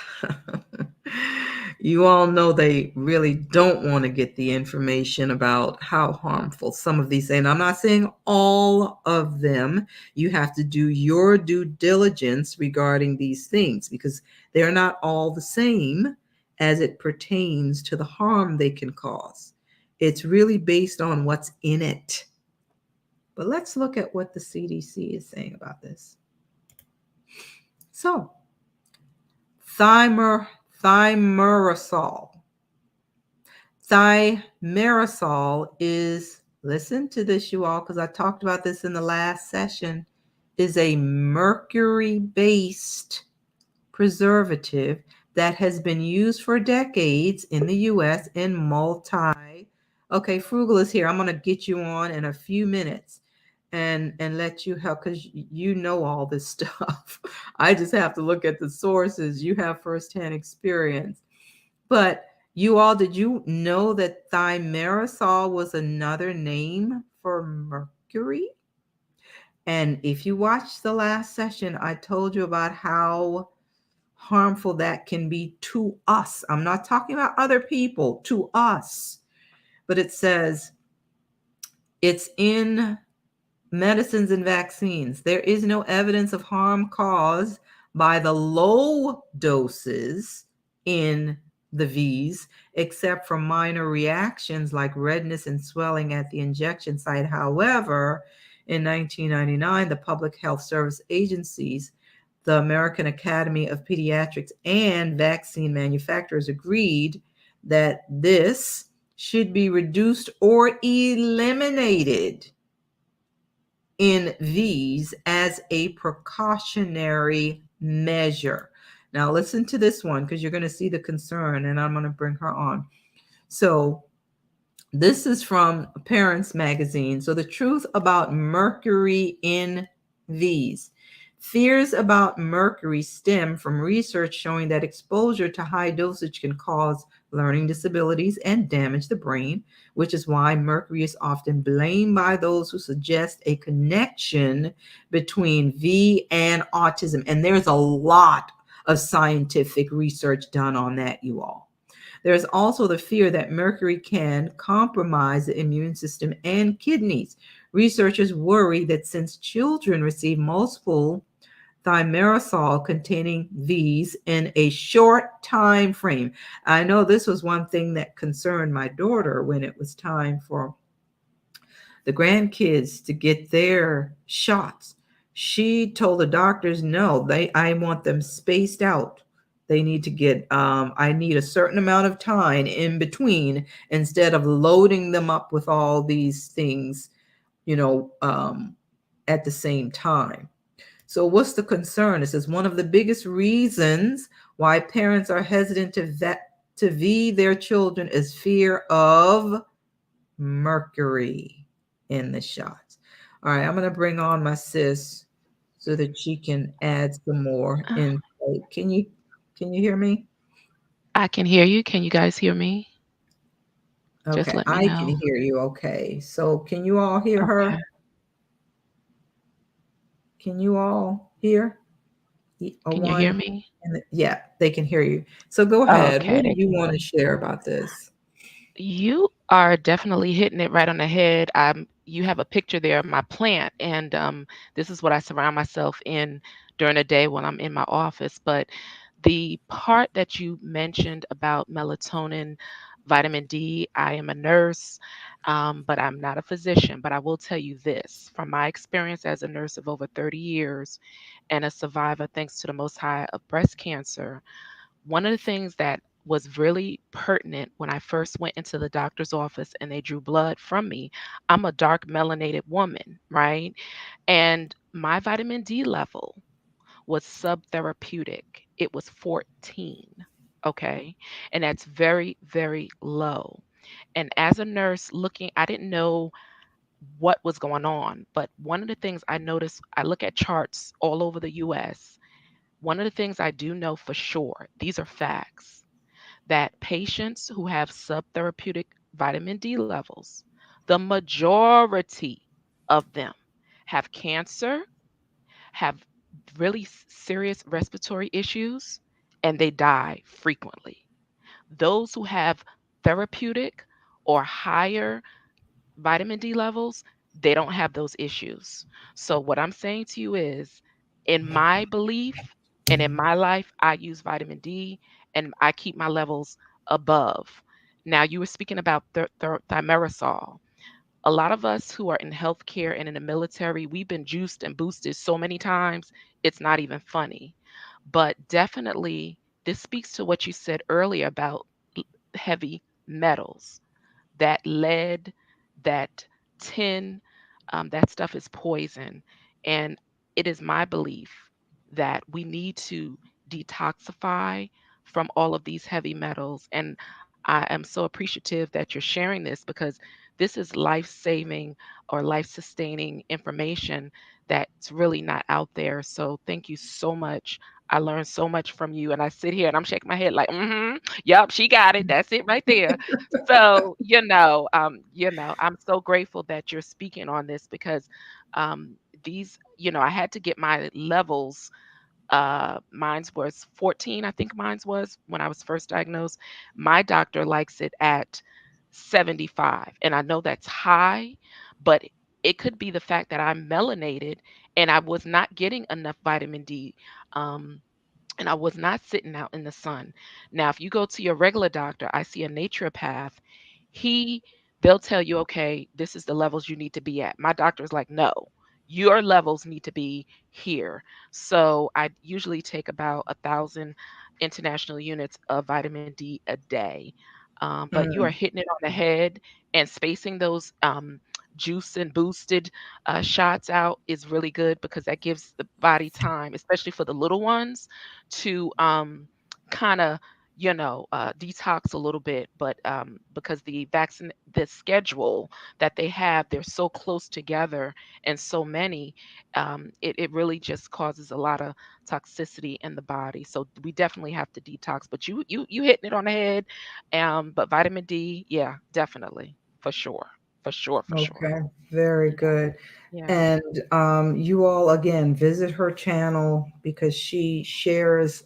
Speaker 1: You all know they really don't want to get the information about how harmful some of these, and I'm not saying all of them. You have to do your due diligence regarding these things because they're not all the same as it pertains to the harm they can cause. It's really based on what's in it. But let's look at what the CDC is saying about this. So, thimerosal. Thimerosal is, listen to this, you all, because I talked about this in the last session, is a mercury-based preservative that has been used for decades in the U.S. in Okay, Frugal is here. I'm going to get you on in a few minutes and let you help because you know all this stuff. I just have to look at the sources. You have firsthand experience. But you all, did you know that thimerosal was another name for mercury? And if you watched the last session, I told you about how harmful that can be to us. I'm not talking about other people, to us. But it says it's in medicines and vaccines. There is no evidence of harm caused by the low doses in the V's, except for minor reactions like redness and swelling at the injection site. However, in 1999, the Public Health Service agencies, the American Academy of Pediatrics, and vaccine manufacturers agreed that this should be reduced or eliminated in these as a precautionary measure. Now listen to this one because you're going to see the concern, and I'm going to bring her on. So this is from Parents Magazine. So the truth about mercury in these. Fears about mercury stem from research showing that exposure to high dosage can cause learning disabilities and damage the brain, which is why mercury is often blamed by those who suggest a connection between V and autism. And there's a lot of scientific research done on that, you all. There's also the fear that mercury can compromise the immune system and kidneys. Researchers worry that since children receive multiple thimerosal containing these in a short time frame. I know this was one thing that concerned my daughter when it was time for the grandkids to get their shots. She told the doctors, no, I want them spaced out. They need to get, I need a certain amount of time in between instead of loading them up with all these things, at the same time. So, what's the concern? It says one of the biggest reasons why parents are hesitant to V their children is fear of mercury in the shots. All right, I'm going to bring on my sis so that she can add some more insight. Can you hear me?
Speaker 4: I can hear you. Can you guys hear me? Just
Speaker 1: Okay,
Speaker 4: let me
Speaker 1: I can
Speaker 4: know.
Speaker 1: hear you. Okay, so can you all hear
Speaker 4: Okay.
Speaker 1: her? Can you all hear? A
Speaker 4: Can you hear
Speaker 1: one,
Speaker 4: me?
Speaker 1: and yeah, they can hear you. So go ahead.
Speaker 4: Okay,
Speaker 1: What do
Speaker 4: they
Speaker 1: you
Speaker 4: can.
Speaker 1: want to share about this?
Speaker 4: You are definitely hitting it right on the head. You have a picture there of my plant, and this is what I surround myself in during the day when I'm in my office. But the part that you mentioned about melatonin, vitamin D, I am a nurse, but I'm not a physician. But I will tell you this from my experience as a nurse of over 30 years and a survivor, thanks to the Most High, of breast cancer. One of the things that was really pertinent when I first went into the doctor's office and they drew blood from me, I'm a dark melanated woman, right? And my vitamin D level was subtherapeutic. It was 14. Okay. And that's very, very low. And as a nurse looking, I didn't know what was going on. But one of the things I noticed, I look at charts all over the US. One of the things I do know for sure, these are facts, that patients who have subtherapeutic vitamin D levels, the majority of them have cancer, have really serious respiratory issues, and they die frequently. Those who have therapeutic or higher vitamin D levels, they don't have those issues. So, what I'm saying to you is, in my belief and in my life, I use vitamin D and I keep my levels above. Now, you were speaking about thimerosal. A lot of us who are in healthcare and in the military, we've been juiced and boosted so many times, it's not even funny. But definitely, this speaks to what you said earlier about heavy metals, that lead, that tin, that stuff is poison. And it is my belief that we need to detoxify from all of these heavy metals. And I am so appreciative that you're sharing this because this is life saving or life sustaining information that's really not out there. So thank you so much. I learned so much from you. And I sit here and I'm shaking my head like, yep, she got it. That's it right there. So, I'm so grateful that you're speaking on this because I had to get my levels. Mine's was 14, I think mine's was when I was first diagnosed. My doctor likes it at 75. And I know that's high, but it could be the fact that I'm melanated and I was not getting enough vitamin D. Um, and I was not sitting out in the sun. Now, if you go to your regular doctor, I see a naturopath, he they'll tell you, okay, this is the levels you need to be at. My doctor is like, no, your levels need to be here. So I usually take about 1,000 international units of vitamin D a day. But you are
Speaker 1: Mm,
Speaker 4: hitting it on the head and spacing those juice and boosted shots out is really good because that gives the body time, especially for the little ones, to kind of detox a little bit. But because the schedule that they have, they're so close together and so many, it really just causes a lot of toxicity in the body. So we definitely have to detox. But you hitting it on the head. But vitamin D, yeah, definitely, for sure, for sure, for sure.
Speaker 1: okay, very
Speaker 4: Yeah,
Speaker 1: good.
Speaker 4: yeah.
Speaker 1: And you all again visit her channel because she shares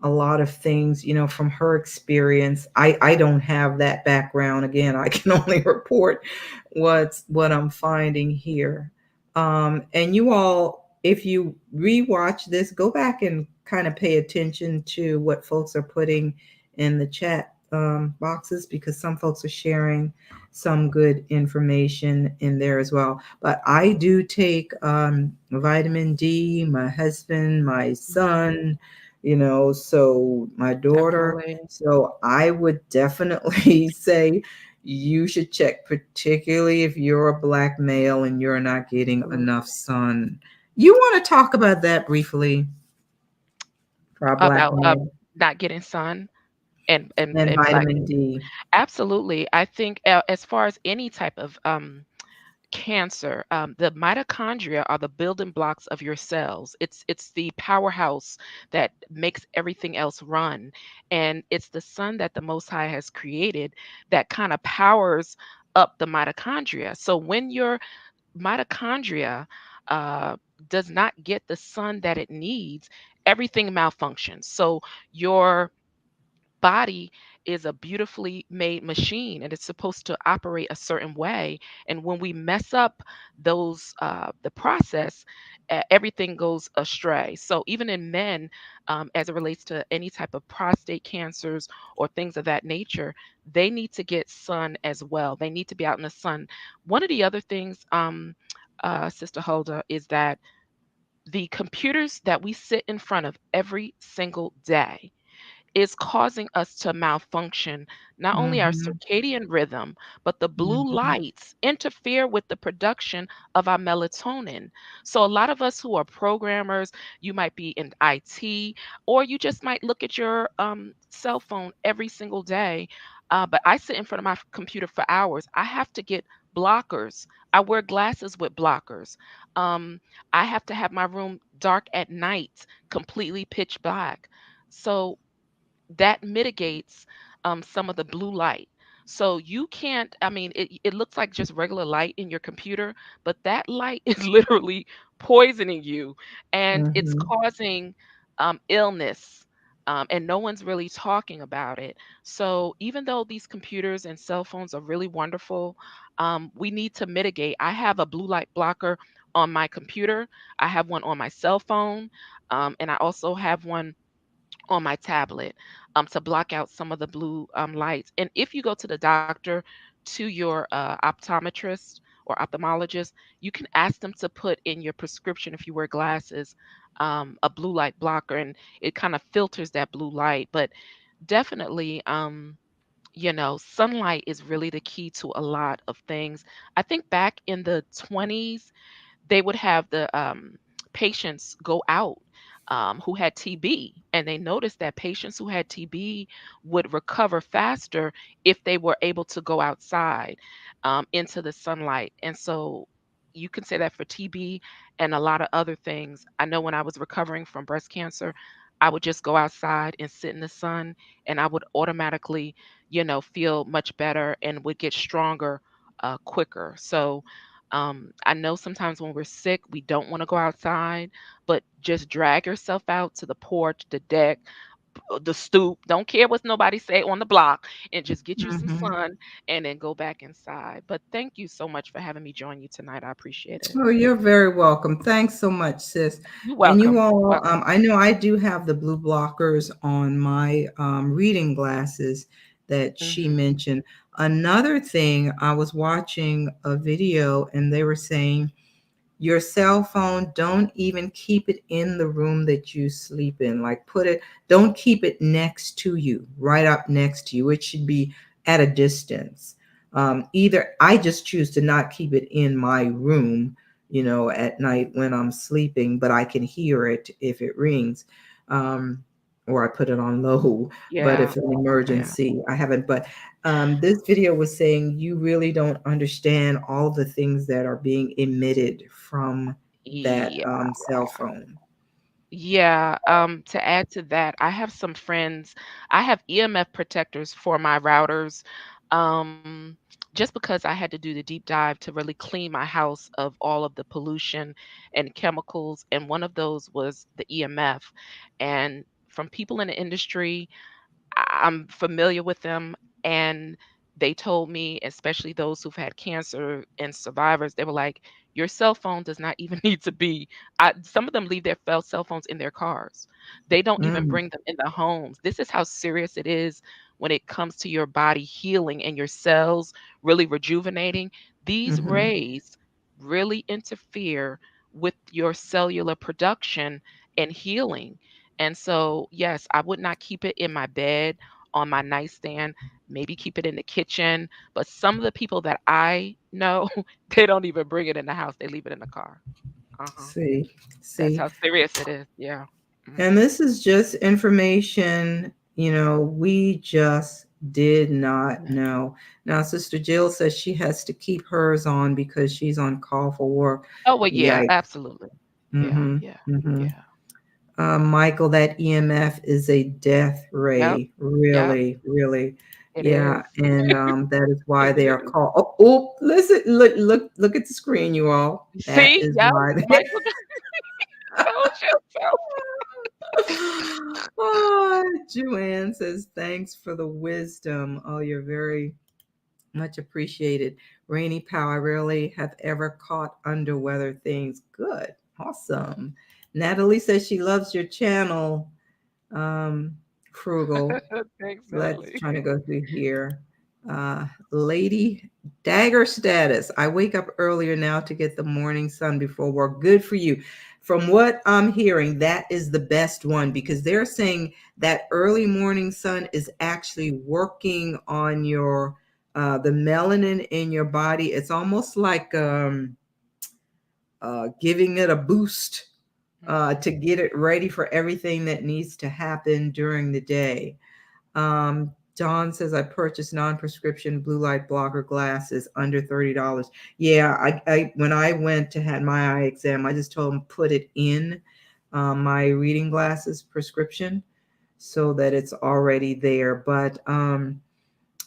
Speaker 1: a lot of things, from her experience. I don't have that background. Again, I can only report what I'm finding here. And you all, if you rewatch this, go back and kind of pay attention to what folks are putting in the chat boxes, because some folks are sharing some good information in there as well. But I do take vitamin D, my husband, my
Speaker 4: Mhm.
Speaker 1: son, so my daughter.
Speaker 4: Definitely.
Speaker 1: So I would definitely say you should check, particularly if you're a black male and you're not getting
Speaker 4: Absolutely.
Speaker 1: enough sun. You want to talk about that briefly for our black
Speaker 4: About
Speaker 1: women
Speaker 4: not getting sun and
Speaker 1: and
Speaker 4: black
Speaker 1: vitamin
Speaker 4: people.
Speaker 1: D?
Speaker 4: Absolutely. I think as far as any type of cancer, the mitochondria are the building blocks of your cells. It's the powerhouse that makes everything else run, and it's the sun that the Most High has created that kind of powers up the mitochondria. So when your mitochondria uh, does not get the sun that it needs, everything malfunctions. So your body is a beautifully made machine and it's supposed to operate a certain way, and when we mess up those the process, everything goes astray. So even in men, as it relates to any type of prostate cancers or things of that nature, they need to get sun as well. They need to be out in the sun. One of the other things, Sister Holder, is that the computers that we sit in front of every single day is causing us to malfunction not only our
Speaker 1: Mm-hmm.
Speaker 4: circadian rhythm, but the blue
Speaker 1: Mm-hmm.
Speaker 4: lights interfere with the production of our melatonin. So, a lot of us who are programmers, you might be in IT, or you just might look at your cell phone every single day. But I sit in front of my computer for hours. I have to get blockers. I wear glasses with blockers. Um, I have to have my room dark at night, completely pitch black. So, that mitigates some of the blue light. So you can't, I mean, it looks like just regular light in your computer, but that light is literally poisoning you and it's
Speaker 1: Mm-hmm.
Speaker 4: causing illness. And no one's really talking about it. So even though these computers and cell phones are really wonderful, we need to mitigate. I have a blue light blocker on my computer. I have one on my cell phone, and I also have one on my tablet to block out some of the blue lights. And if you go to the doctor, to your optometrist or ophthalmologist, you can ask them to put in your prescription, if you wear glasses, a blue light blocker, and it kind of filters that blue light. But definitely, sunlight is really the key to a lot of things. I think back in the 20s, they would have the patients go out who had TB, and they noticed that patients who had TB would recover faster if they were able to go outside into the sunlight. And so you can say that for TB and a lot of other things. I know when I was recovering from breast cancer, I would just go outside and sit in the sun, and I would automatically, feel much better and would get stronger quicker. So, I know sometimes when we're sick, we don't want to go outside, but just drag yourself out to the porch, the deck, the stoop. Don't care what nobody say on the block, and just get you some
Speaker 1: Mm-hmm.
Speaker 4: sun, and then go back inside. But thank you so much for having me join you tonight. I appreciate it.
Speaker 1: Oh, you're very welcome. Thanks so much, sis.
Speaker 4: You're
Speaker 1: And you
Speaker 4: welcome.
Speaker 1: all,
Speaker 4: Welcome.
Speaker 1: I know I do have the blue blockers on my reading glasses that she
Speaker 4: Hmm.
Speaker 1: mentioned. Another thing, I was watching a video and they were saying your cell phone, don't even keep it in the room that you sleep in. Like don't keep it next to you, right up next to you. It should be at a distance. Either I just choose to not keep it in my room, at night when I'm sleeping, but I can hear it if it rings. Um, or I put it on low. But
Speaker 4: Yeah.
Speaker 1: if an
Speaker 4: Yeah.
Speaker 1: emergency, I haven't. But this video was saying you really don't understand all the things that are being emitted from that
Speaker 4: Yeah.
Speaker 1: cell phone.
Speaker 4: Yeah, to add to that, I have some friends. I have EMF protectors for my routers, um, just because I had to do the deep dive to really clean my house of all of the pollution and chemicals, and one of those was the EMF. And from people in the industry, I'm familiar with them, and they told me, especially those who've had cancer and survivors, they were like, "Your cell phone does not even need to be." Some of them leave their cell phones in their cars. They don't even
Speaker 1: Mm,
Speaker 4: bring them in the homes. This is how serious it is when it comes to your body healing and your cells really rejuvenating. These
Speaker 1: mhm.
Speaker 4: rays really interfere with your cellular production and healing. And so, yes, I would not keep it in my bed, on my nightstand, maybe keep it in the kitchen. But some of the people that I know, they don't even bring it in the house, they leave it in the car. Uh-huh.
Speaker 1: See,
Speaker 4: That's
Speaker 1: see.
Speaker 4: how serious it is. Yeah.
Speaker 1: And
Speaker 4: Mhm.
Speaker 1: this is just information, we just did not
Speaker 4: Yeah.
Speaker 1: know. Now, Sister Jill says she has to keep hers on because she's on call for work.
Speaker 4: Oh, well, yeah,
Speaker 1: Yikes.
Speaker 4: absolutely. Yeah,
Speaker 1: Mm-hmm.
Speaker 4: yeah,
Speaker 1: Mm-hmm.
Speaker 4: yeah.
Speaker 1: Michael, that EMF is a death
Speaker 4: Yep,
Speaker 1: ray.
Speaker 4: yep.
Speaker 1: Really, really.
Speaker 4: It
Speaker 1: Yeah.
Speaker 4: is.
Speaker 1: And that is why
Speaker 4: It
Speaker 1: they are
Speaker 4: is.
Speaker 1: called. Oh, listen, look at the screen, you all. That
Speaker 4: See?
Speaker 1: is
Speaker 4: Yep.
Speaker 1: why they.
Speaker 4: Michael told you so.
Speaker 1: Oh, Joanne says, thanks for the wisdom. Oh, you're very much appreciated. Rainy Pow, I rarely have ever caught under weather things. Good. Awesome. Natalie says she loves your channel. Um, Frugal.
Speaker 4: Thanks,
Speaker 1: Let's
Speaker 4: Natalie.
Speaker 1: try to go through here. Lady Dagger status. I wake up earlier now to get the morning sun before work. Good for you. From what I'm hearing, that is the best one because they're saying that early morning sun is actually working on your the melanin in your body. It's almost like giving it a boost to get it ready for everything that needs to happen during the day. John says I purchased non-prescription blue light blocker glasses under $30. Yeah, I when I went to had my eye exam, I just told them put it in my reading glasses prescription so that it's already there. But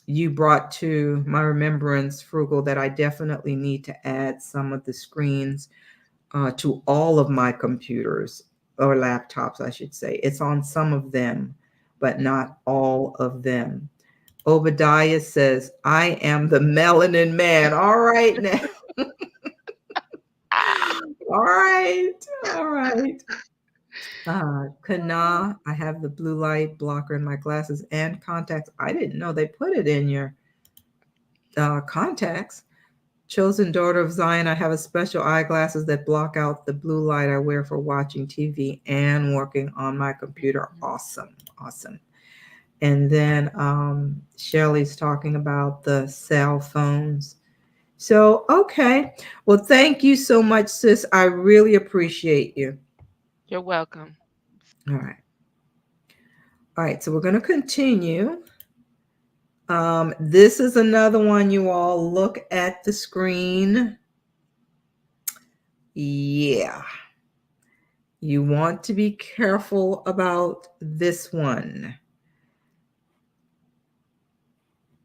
Speaker 1: you brought to my remembrance, Frugal, that I definitely need to add some of the screens to all of my computers or laptops, I should say. It's on some of them, but not all of them. Obadiah says, I am the melanin man. All right now.
Speaker 4: Ah,
Speaker 1: All right. All right. Kana, I have the blue light blocker in my glasses and contacts. I didn't know they put it in your contacts. Chosen daughter of Zion, I have a special eyeglasses that block out the blue light I wear for watching TV and working on my computer. Awesome. Awesome. And then Shelley's talking about the cell phones. So, okay. Well, thank you so much, sis. I really appreciate you.
Speaker 4: you're welcome.
Speaker 1: All right. All right. So we're going to continue. This is another one, you all. Look at the screen. Yeah. You want to be careful about this one.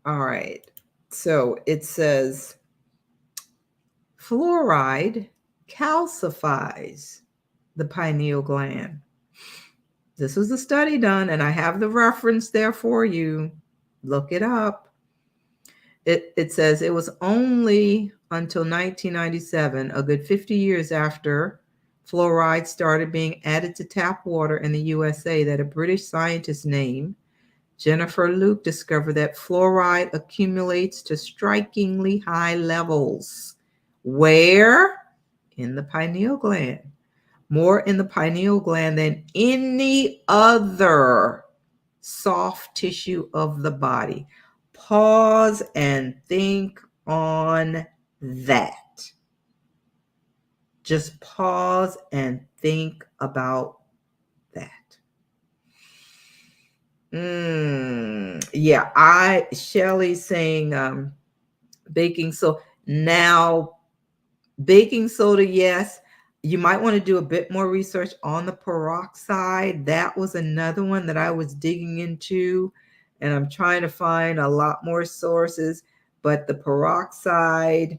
Speaker 1: All right. So it says fluoride calcifies the pineal gland. This was a study done, and I have the reference there for you. Look it up. It says it was only until 1997, a good 50 years after fluoride started being added to tap water in the USA, that a British scientist named Jennifer Luke discovered that fluoride accumulates to strikingly high levels. Where? In the pineal gland. More in the pineal gland than any other soft tissue of the body. Pause and think on that. Just pause and think about that. Yeah, Shelly's saying baking soda. Now, baking soda, yes. You might want to do a bit more research on the peroxide. That was another one that I was digging into, and I'm trying to find a lot more sources. But the peroxide,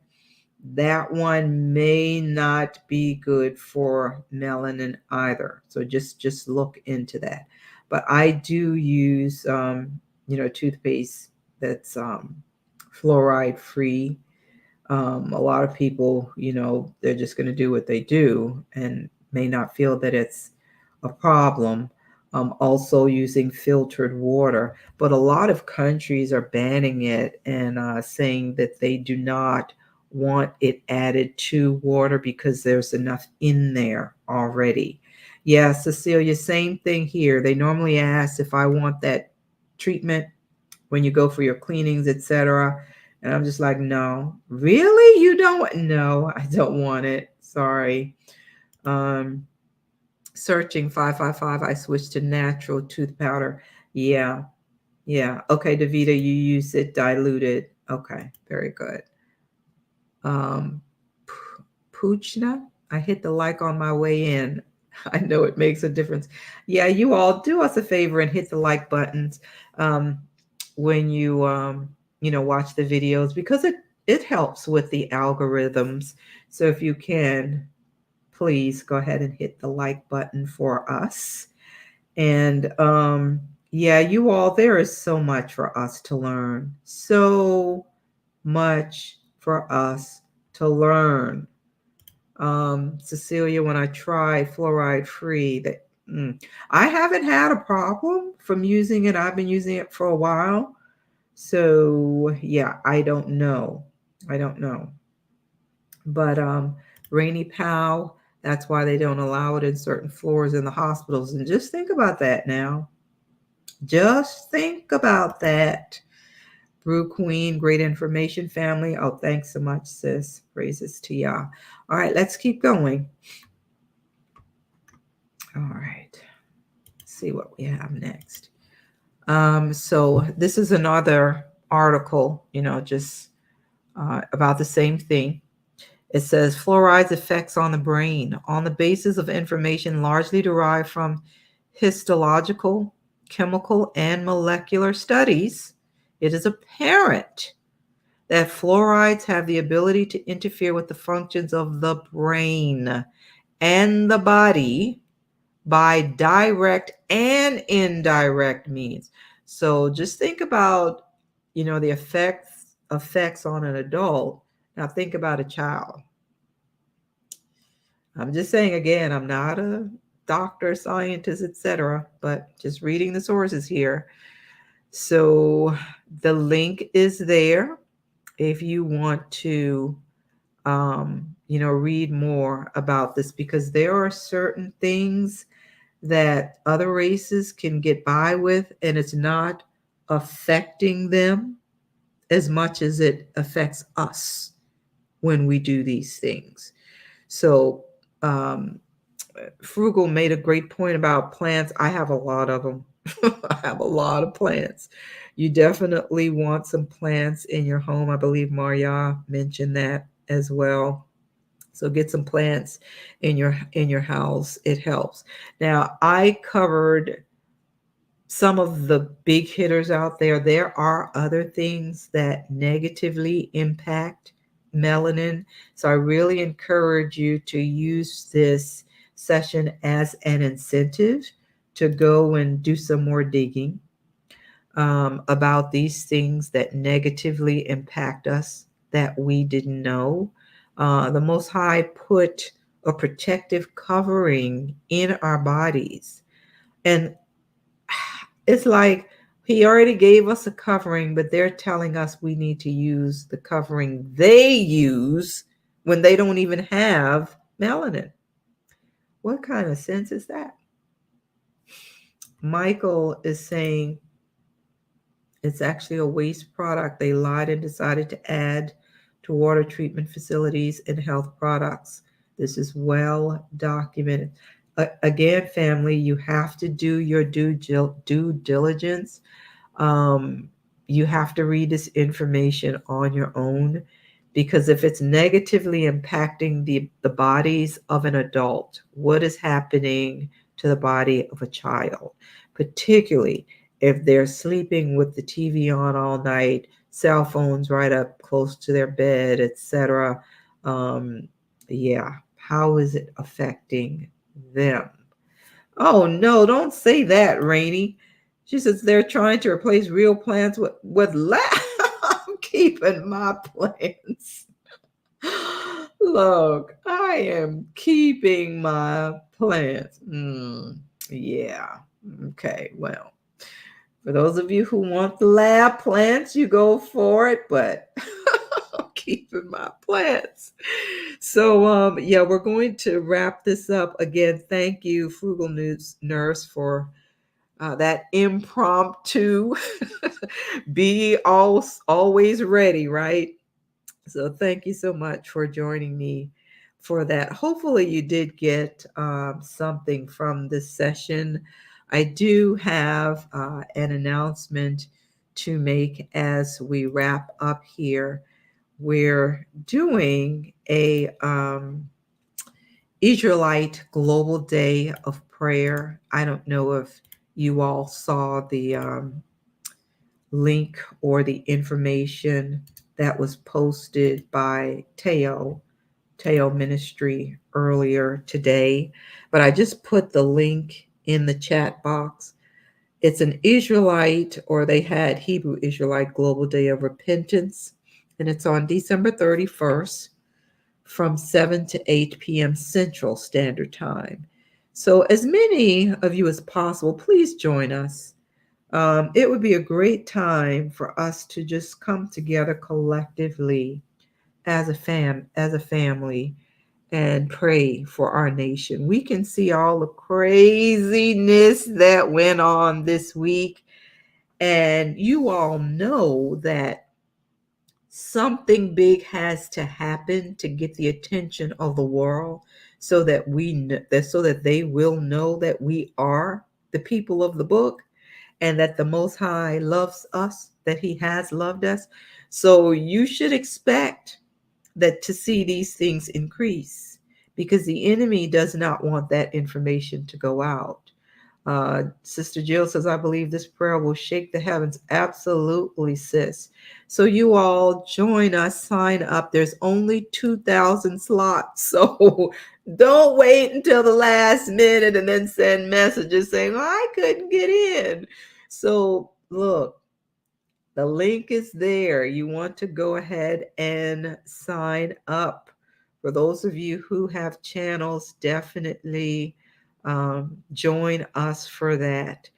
Speaker 1: that one may not be good for melanin either. So just look into that. But I do use toothpaste that's fluoride free. A lot of people, they're just going to do what they do and may not feel that it's a problem. Also using filtered water, but a lot of countries are banning it and saying that they do not want it added to water because there's enough in there already. Yeah, Cecilia, same thing here. They normally ask if I want that treatment when you go for your cleanings, etc. And I'm just like, no, really? You don't? No, I don't want it. Sorry. Um, Searching 555, I switched to natural tooth powder. Yeah, yeah. Okay, Davita, you use it diluted. Okay, very good. Um, Poochna, I hit the like on my way in. I know it makes a difference. Yeah, you all do us a favor and hit the like buttons um, when you watch the videos, because it helps with the algorithms. So if you can, please go ahead and hit the like button for us. And yeah, you all, there is so much for us to learn. So much for us to learn. Cecilia, when I tried fluoride free, I haven't had a problem from using it. I've been using it for a while. So yeah, I don't know. I don't know. But Rainy Pow, that's why they don't allow it in certain floors in the hospitals. And just think about that now. Just think about that. Brew Queen, great information, family. Oh, thanks so much, sis. Praises to Yah. All right, let's keep going. All right, let's see what we have next. So this is another article, just about the same thing. It says fluoride's effects on the brain on the basis of information largely derived from histological, chemical, and molecular studies. It is apparent that fluorides have the ability to interfere with the functions of the brain and the body by direct and indirect means. So just think about, the effects on an adult. Now think about a child. I'm just saying again, I'm not a doctor, scientist, etc., but just reading the sources here. So the link is there if you want to read more about this, because there are certain things that other races can get by with, and it's not affecting them as much as it affects us when we do these things. So, Frugal made a great point about plants. I have a lot of them. I have a lot of plants. You definitely want some plants in your home. I believe Maria mentioned that as well. So get some plants in your house. It helps. Now, I covered some of the big hitters out there. There are other things that negatively impact melanin. So I really encourage you to use this session as an incentive to go and do some more digging about these things that negatively impact us that we didn't know. The Most High put a protective covering in our bodies. And it's like he already gave us a covering, but they're telling us we need to use the covering they use when they don't even have melanin. What kind of sense is that? Michael is saying it's actually a waste product they lied and decided to add to water treatment facilities and health products. This is well documented. Again, family, you have to do your due diligence. You have to read this information on your own, because if it's negatively impacting the bodies of an adult, what is happening to the body of a child, particularly if they're sleeping with the TV on all night, cell phones right up close to their bed, etc. Yeah, how is it affecting them? Oh no, don't say that, Rainy. She says they're trying to replace real plants with I'm keeping my plants. Look, I am keeping my plants. Yeah. Okay. Well, for those of you who want the lab plants, you go for it, but I'm keeping my plants. So yeah, we're going to wrap this up. Again, thank you, Frugal News Nurse, for that impromptu be always ready, right? So thank you so much for joining me for that. Hopefully, you did get something from this session. I do have an announcement to make as we wrap up here. We're doing a Israelite Global Day of Prayer. I don't know if you all saw the link or the information that was posted by Teo Ministry earlier today, but I just put the link in the chat box. It's an Israelite, or they had Hebrew Israelite Global Day of Repentance, and it's on December 31st from 7 to 8 p.m. Central Standard Time. So, as many of you as possible, please join us. It would be a great time for us to just come together collectively as a family, and pray for our nation. We can see all the craziness that went on this week, and you all know that something big has to happen to get the attention of the world, so that so that they will know that we are the people of the book, and that the Most High loves us, that He has loved us. So you should expect that to see these things increase, because the enemy does not want that information to go out. Sister Jill says, I believe this prayer will shake the heavens. Absolutely, sis. So you all join us, sign up. There's only 2,000 slots. So don't wait until the last minute and then send messages saying, oh, I couldn't get in. So look, the link is there. You want to go ahead and sign up. For those of you who have channels, definitely join us for that.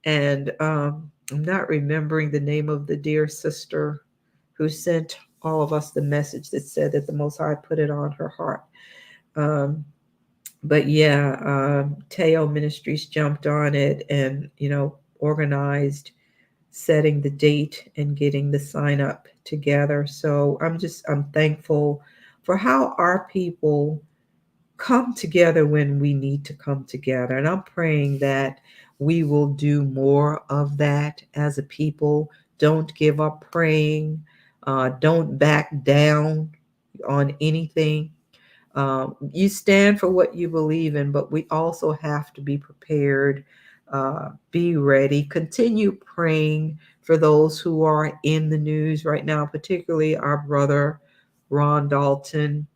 Speaker 1: And I'm not remembering the name of the dear sister who sent all of us the message that said that the Most High put it on her heart. But yeah, Teo Ministries jumped on it and, organized setting the date and getting the sign up together. So I'm thankful for how our people come together when we need to come together. And I'm praying that we will do more of that as a people. Don't give up praying. Don't back down on anything. You stand for what you believe in, but we also have to be prepared, be ready, continue praying for those who are in the news right now, particularly our brother Ron Dalton.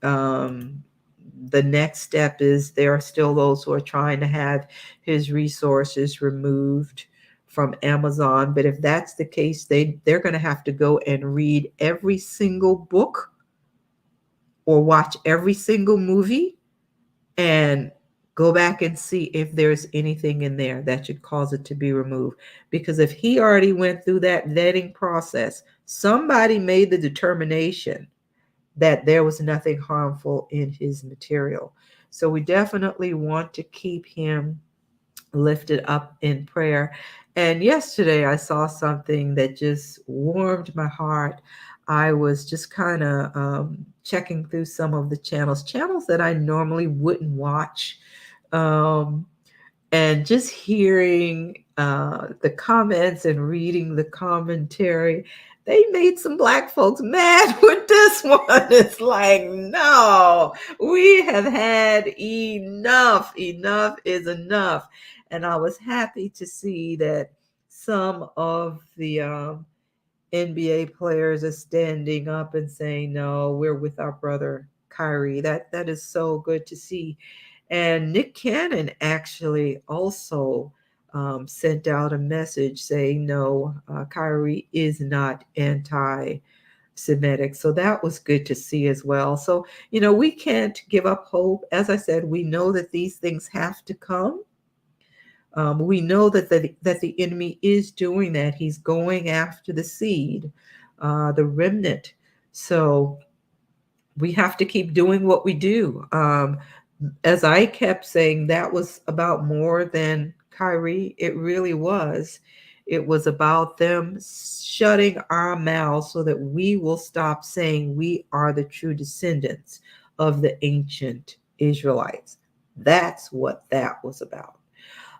Speaker 1: The next step is there are still those who are trying to have his resources removed from Amazon. But if that's the case, they're going to have to go and read every single book or watch every single movie and go back and see if there's anything in there that should cause it to be removed. Because if he already went through that vetting process, somebody made the determination that there was nothing harmful in his material. So we definitely want to keep him lifted up in prayer. And yesterday I saw something that just warmed my heart. I was just kind of checking through some of the channels that I normally wouldn't watch, and just hearing the comments and reading the commentary. They made some Black folks mad with this one. It's like, no, we have had enough. Enough is enough. And I was happy to see that some of the NBA players are standing up and saying, no, we're with our brother Kyrie. That is so good to see. And Nick Cannon actually also sent out a message saying, no, Kyrie is not anti-Semitic. So that was good to see as well. So, we can't give up hope. As I said, we know that these things have to come. We know that the enemy is doing that. He's going after the seed, the remnant. So we have to keep doing what we do. As I kept saying, that was about more than Kyrie. It really was. It was about them shutting our mouths so that we will stop saying we are the true descendants of the ancient Israelites. That's what that was about.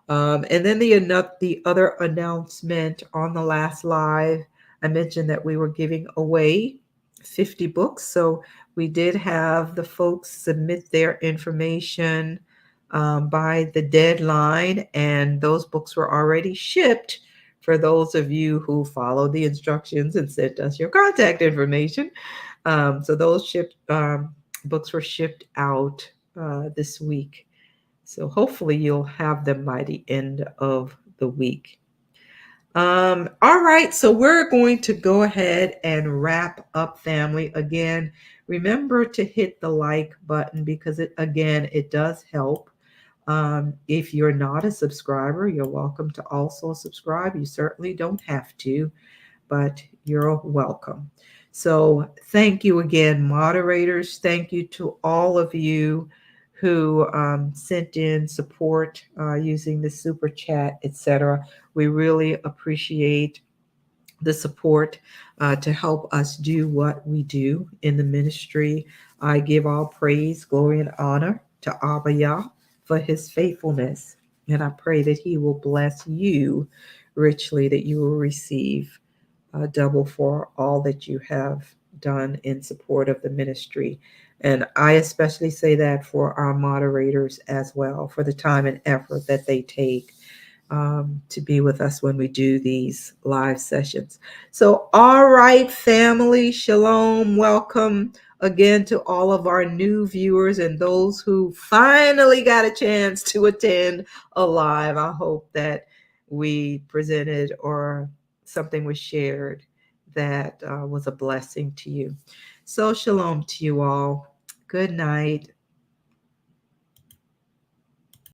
Speaker 1: And then the other announcement on the last live, I mentioned that we were giving away 50 books. So we did have the folks submit their information by the deadline, and those books were already shipped for those of you who followed the instructions and sent us your contact information. So those books were shipped out this week. So hopefully you'll have them by the end of the week. All right, so we're going to go ahead and wrap up, family. Again, remember to hit the like button because it does help. If you're not a subscriber, you're welcome to also subscribe. You certainly don't have to, but you're welcome. So thank you again, moderators. Thank you to all of you who sent in support using the super chat, etc. We really appreciate the support to help us do what we do in the ministry. I give all praise, glory, and honor to Abba Yah for his faithfulness. And I pray that he will bless you richly, that you will receive double for all that you have done in support of the ministry. And I especially say that for our moderators as well, for the time and effort that they take to be with us when we do these live sessions. So, all right, family, shalom, welcome again to all of our new viewers and those who finally got a chance to attend a live. I hope that we presented or something was shared that was a blessing to you. So, shalom to you all. Good night.